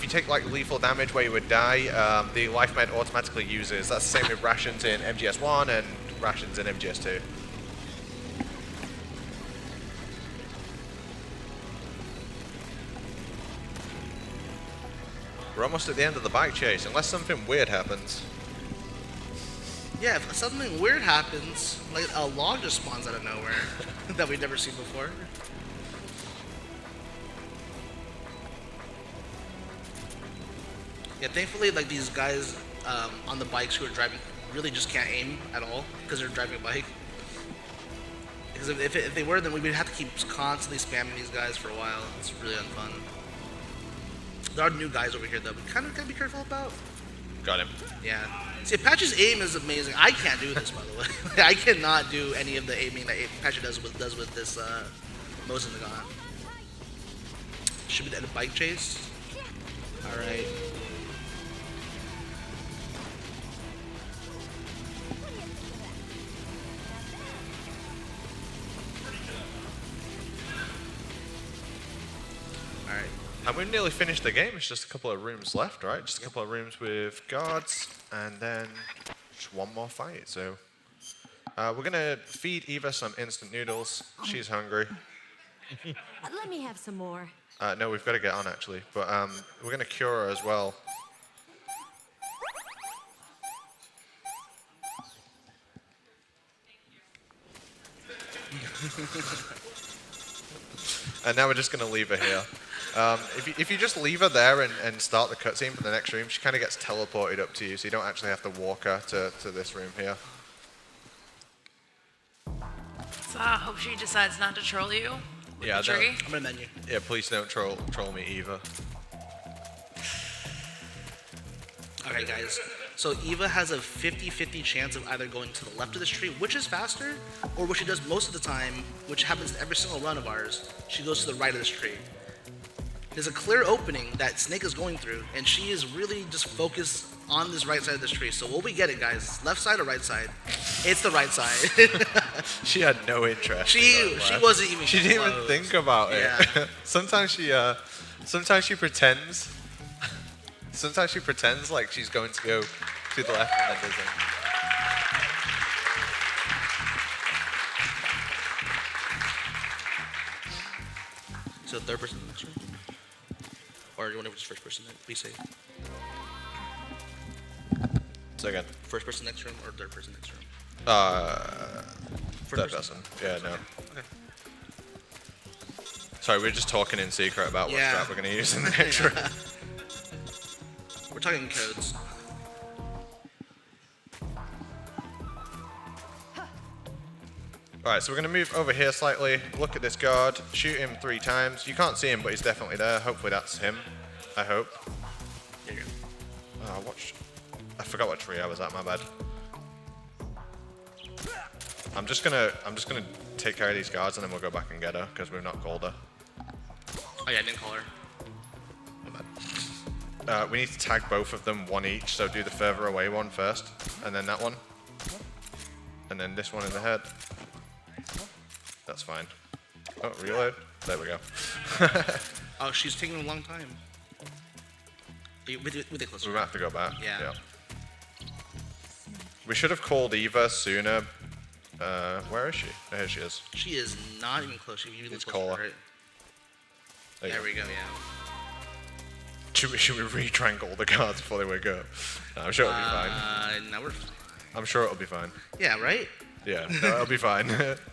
take like lethal damage where you would die, the life med automatically uses. That's the same with rations in MGS1 and rations in MGS2. We're almost at the end of the bike chase, unless something weird happens. Yeah, if something weird happens, like a log just spawns out of nowhere that we've never seen before. Yeah, thankfully, like these guys on the bikes who are driving really just can't aim at all because they're driving a bike. Because if they were, then we would have to keep constantly spamming these guys for a while. It's really unfun. There are new guys over here that we kind of gotta be careful about. Got him. Yeah. See, Apache's aim is amazing. I can't do this, by the way. I cannot do any of the aiming that Apache does with this Mosin the Gun. Should be the bike chase. All right. All right. And we've nearly finished the game. It's just a couple of rooms left, right? Just a couple of rooms with guards, and then just one more fight. So we're gonna feed Eva some instant noodles. She's hungry. Let me have some more. No, we've got to get on actually, but we're gonna cure her as well. And now we're just gonna leave her here. If you just leave her there and start the cutscene for the next room, she kind of gets teleported up to you, so you don't actually have to walk her to this room here. So I hope she decides not to troll you. With Yeah, the trigger. I'm gonna menu. Yeah, please don't troll me either. Okay, guys. So Eva has a 50-50 chance of either going to the left of this tree, which is faster, or what she does most of the time, which happens to every single run of ours, she goes to the right of this tree. There's a clear opening that Snake is going through, and she is really just focused on this right side of this tree. So will we get it, guys? Left side or right side? It's the right side. She had no interest. She wasn't even. She didn't close. even think about it. Yeah. Sometimes she pretends. Sometimes she pretends like she's going to go to the left and then doesn't. So third person next room? Or whenever it's first person, be safe. Second. First person next room or third person next room? Third person. Yeah, no. Okay. Sorry, we're just talking in secret about what Yeah. strat we're going to use in the next room. We're talking codes. Alright, so we're going to move over here slightly, look at this guard, shoot him 3 times. You can't see him, but he's definitely there. Hopefully that's him. I hope. There you go. I forgot what tree I was at, my bad. I'm just gonna take care of these guards and then we'll go back and get her, because we've not called her. Oh yeah, I didn't call her. My bad. We need to tag both of them, one each, so do the further away one first, and then that one. And then this one in the head. That's fine. Oh, reload. There we go. Oh, she's taking a long time. With it closer. We might have to go back. Yeah. We should have called Eva sooner. Where is she? Oh, here she is. She is not even close. She even Let's closer, call her. right? There you There go. we go, yeah. Should we retrank all the cards before they wake up? No, I'm sure it'll be fine. Now we're... I'm sure it'll be fine. Yeah, right? Yeah, no, it'll be fine.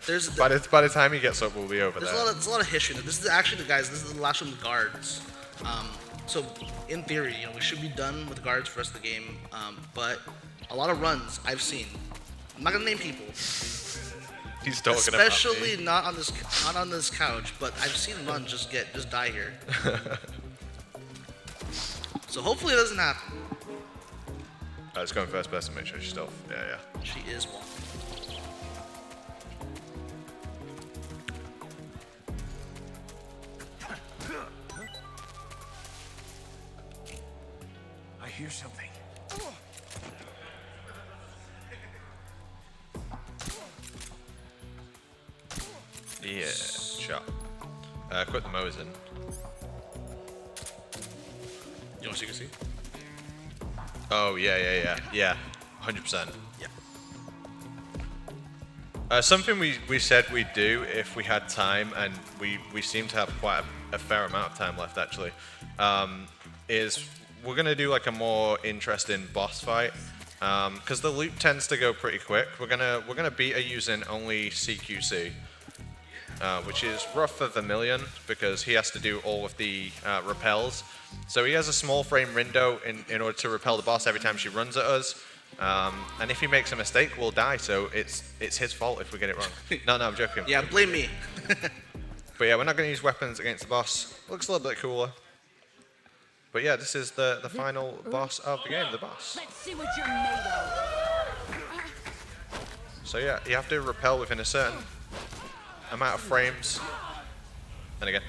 There's by the time he gets up, we'll be over There's there. a lot of history. This is actually this is the last one with guards. So in theory, we should be done with guards for the rest of the game. But a lot of runs I've seen. I'm not gonna name people. He's talking Especially about me. not on this couch, but I've seen runs just die here. So hopefully it doesn't happen. Let's go in first person, make sure she's stealth. Yeah. She is walking. I hear something. Yeah, shot. Quit the mowers in. You want to see? Oh, yeah. 100%. Yeah. Something we said we'd do if we had time, and we seem to have quite a fair amount of time left actually, is we're gonna do like a more interesting boss fight, because the loot tends to go pretty quick. We're gonna beat her using only CQC, which is rough for Vermilion because he has to do all of the repels. So he has a small frame window in order to repel the boss every time she runs at us. And if he makes a mistake, we'll die. So it's his fault if we get it wrong. No, I'm joking. Yeah, blame me. But yeah, we're not going to use weapons against the boss. Looks a little bit cooler. But yeah, this is the final boss of the game, the boss. Let's see what you're made of. So yeah, you have to repel within a certain amount of frames. And again.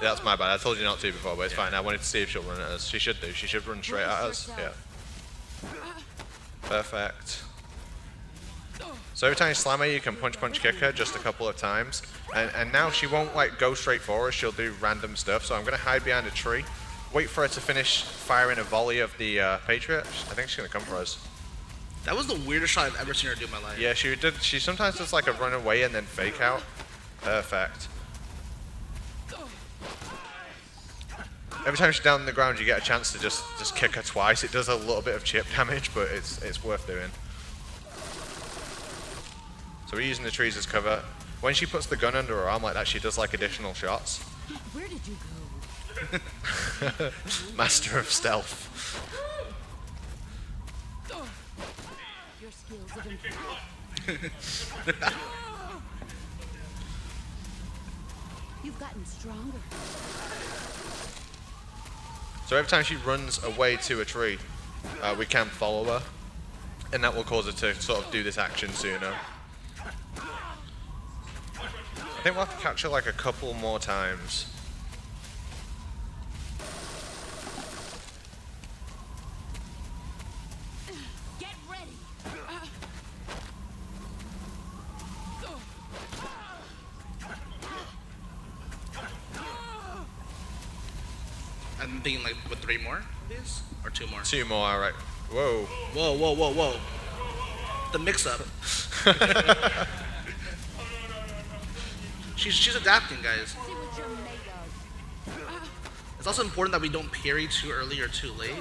Yeah, that's my bad. I told you not to before, but it's fine. I wanted to see if she'll run at us. She should do. She should run straight at us. Yeah. Perfect. So every time you slam her, you can punch, kick her just a couple of times. And now she won't like go straight for us. She'll do random stuff. So I'm going to hide behind a tree. Wait for her to finish firing a volley of the Patriot. I think she's going to come for us. That was the weirdest shot I've ever seen her do in my life. Yeah, she did. She sometimes does like a run away and then fake out. Perfect. Every time she's down on the ground, you get a chance to just kick her twice. It does a little bit of chip damage, but it's worth doing. So we're using the trees as cover. When she puts the gun under her arm like that, she does like additional shots. Where did you go? Master of stealth. Your skills have improved. You've gotten stronger. So every time she runs away to a tree, we can follow her, and that will cause her to sort of do this action sooner. I think we'll have to catch her like a couple more times. Get ready. I'm thinking like with 3 more, please, or 2 more. 2 more, alright. Whoa. Whoa. The mix-up. She's adapting, guys. See what you're made of. It's also important that we don't parry too early or too late.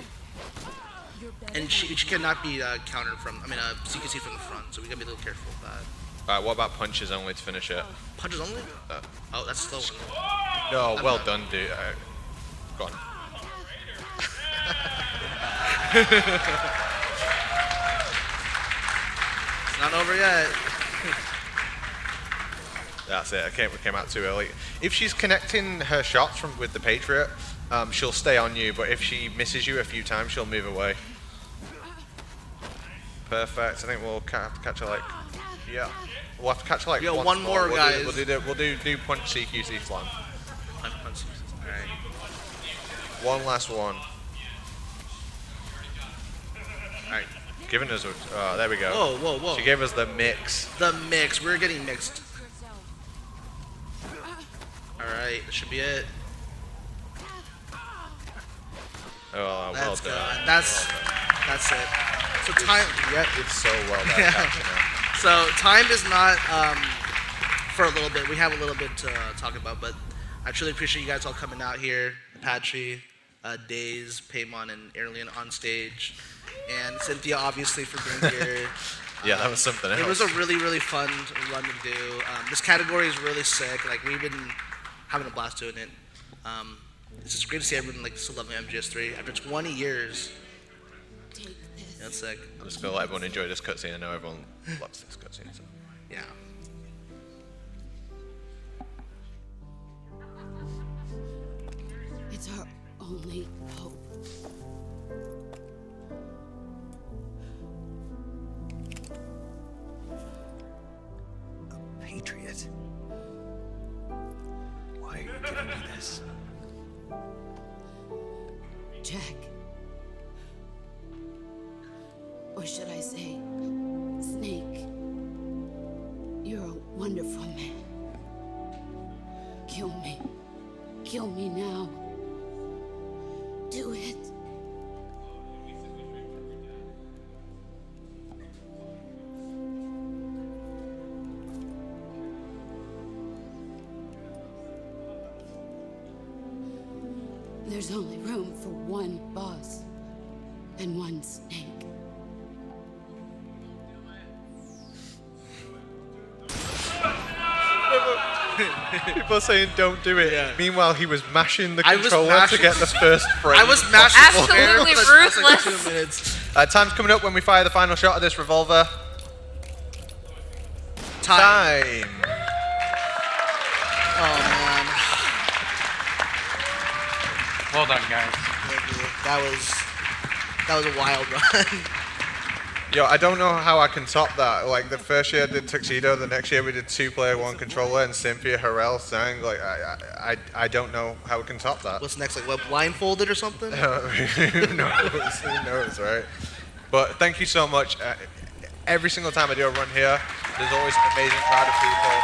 You're better. And she cannot be countered from, CQC from the front, so we gotta be a little careful with that. Alright, what about punches only to finish it? Punches only? Oh, that's slow. No, well done, dude. Go on. It's not over yet. That's it. We came out too early. If she's connecting her shots with the Patriot, she'll stay on you. But if she misses you a few times, she'll move away. Perfect. I think we'll have to catch her like, yeah. We'll have to catch her like. Yo, once one more, guys. We'll do punch CQC slam. Alright. One last one. Alright. Giving us a. There we go. Whoa. She gave us the mix. The mix. We're getting mixed. Alright, that should be it. Oh, well Let's done. go. That's it. So time, It's so well done. Yeah. So time is not for a little bit. We have a little bit to talk about, but I truly appreciate you guys all coming out here. Patry, Days, Paymon, and Erlian on stage, and Cynthia obviously for being here. Yeah, that was something else. It was a really, really fun run to do. This category is really sick. Like, we've been having a blast doing it. It's just great to see everyone like still loving MGS3 after 20 years. That's sick. I just feel like everyone enjoyed this cutscene. I know everyone loves this cutscene. So. Yeah. It's our only hope. Patriot. Why are you giving me this? Jack. Or should I say, Snake. You're a wonderful man. Kill me. Kill me now. Do it. There's only room for one boss and one snake. People are saying don't do it. Yeah. Meanwhile, he was mashing the I was controller mashing- to get the first frame. I was mashing Absolutely the air for like ruthless. 2 minutes. Time's coming up when we fire the final shot of this revolver. Time. Oh man. Well done, guys. Thank you. That was a wild run. Yo, I don't know how I can top that. Like, the first year I did Tuxedo, the next year we did 2-player, 1 controller, and Cynthia Harrell sang. Like, I don't know how we can top that. What's next? Like, what, blindfolded or something? Who knows? Who knows, right? But thank you so much. Every single time I do a run here, there's always an amazing crowd of people.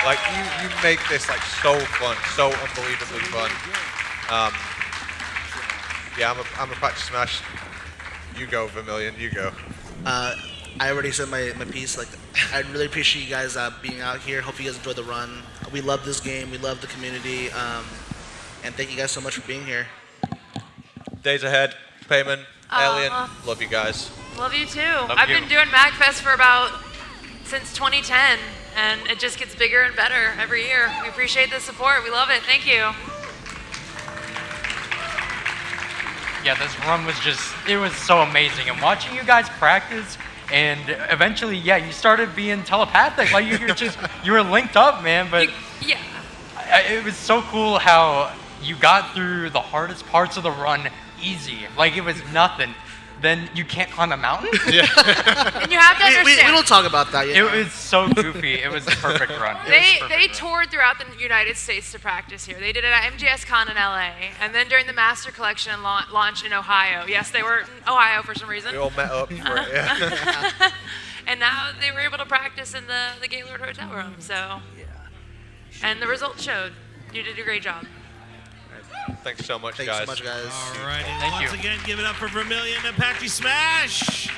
Like, you make this like so fun, so unbelievably fun. Yeah, I'm a Patchy Smash. You go, Vermilion. You go. I already said my piece. Like, I really appreciate you guys being out here. Hope you guys enjoyed the run. We love this game. We love the community. And thank you guys so much for being here. Days ahead. Payman, Alien. Love you guys. Love you too. I've been doing MAGFest for since 2010, and it just gets bigger and better every year. We appreciate the support. We love it. Thank you. Yeah, this run was it was so amazing. And watching you guys practice, and eventually, yeah, you started being telepathic. Like, you were linked up, man. But Yeah. it was so cool how you got through the hardest parts of the run easy. Like, it was nothing. Then you can't climb a mountain? And you have to understand. We don't talk about that yet. It was so goofy. It was a perfect run. They toured throughout the United States to practice here. They did it at MGS Con in LA, and then during the Master Collection launch in Ohio. Yes, they were in Ohio for some reason. We all met up for it, yeah. And now they were able to practice in the Gaylord Hotel room. So, and the results showed. You did a great job. Thanks so much, Thanks guys. so much, guys. All right, Thank once you. again, give it up for Vermilion and Patchy Smash.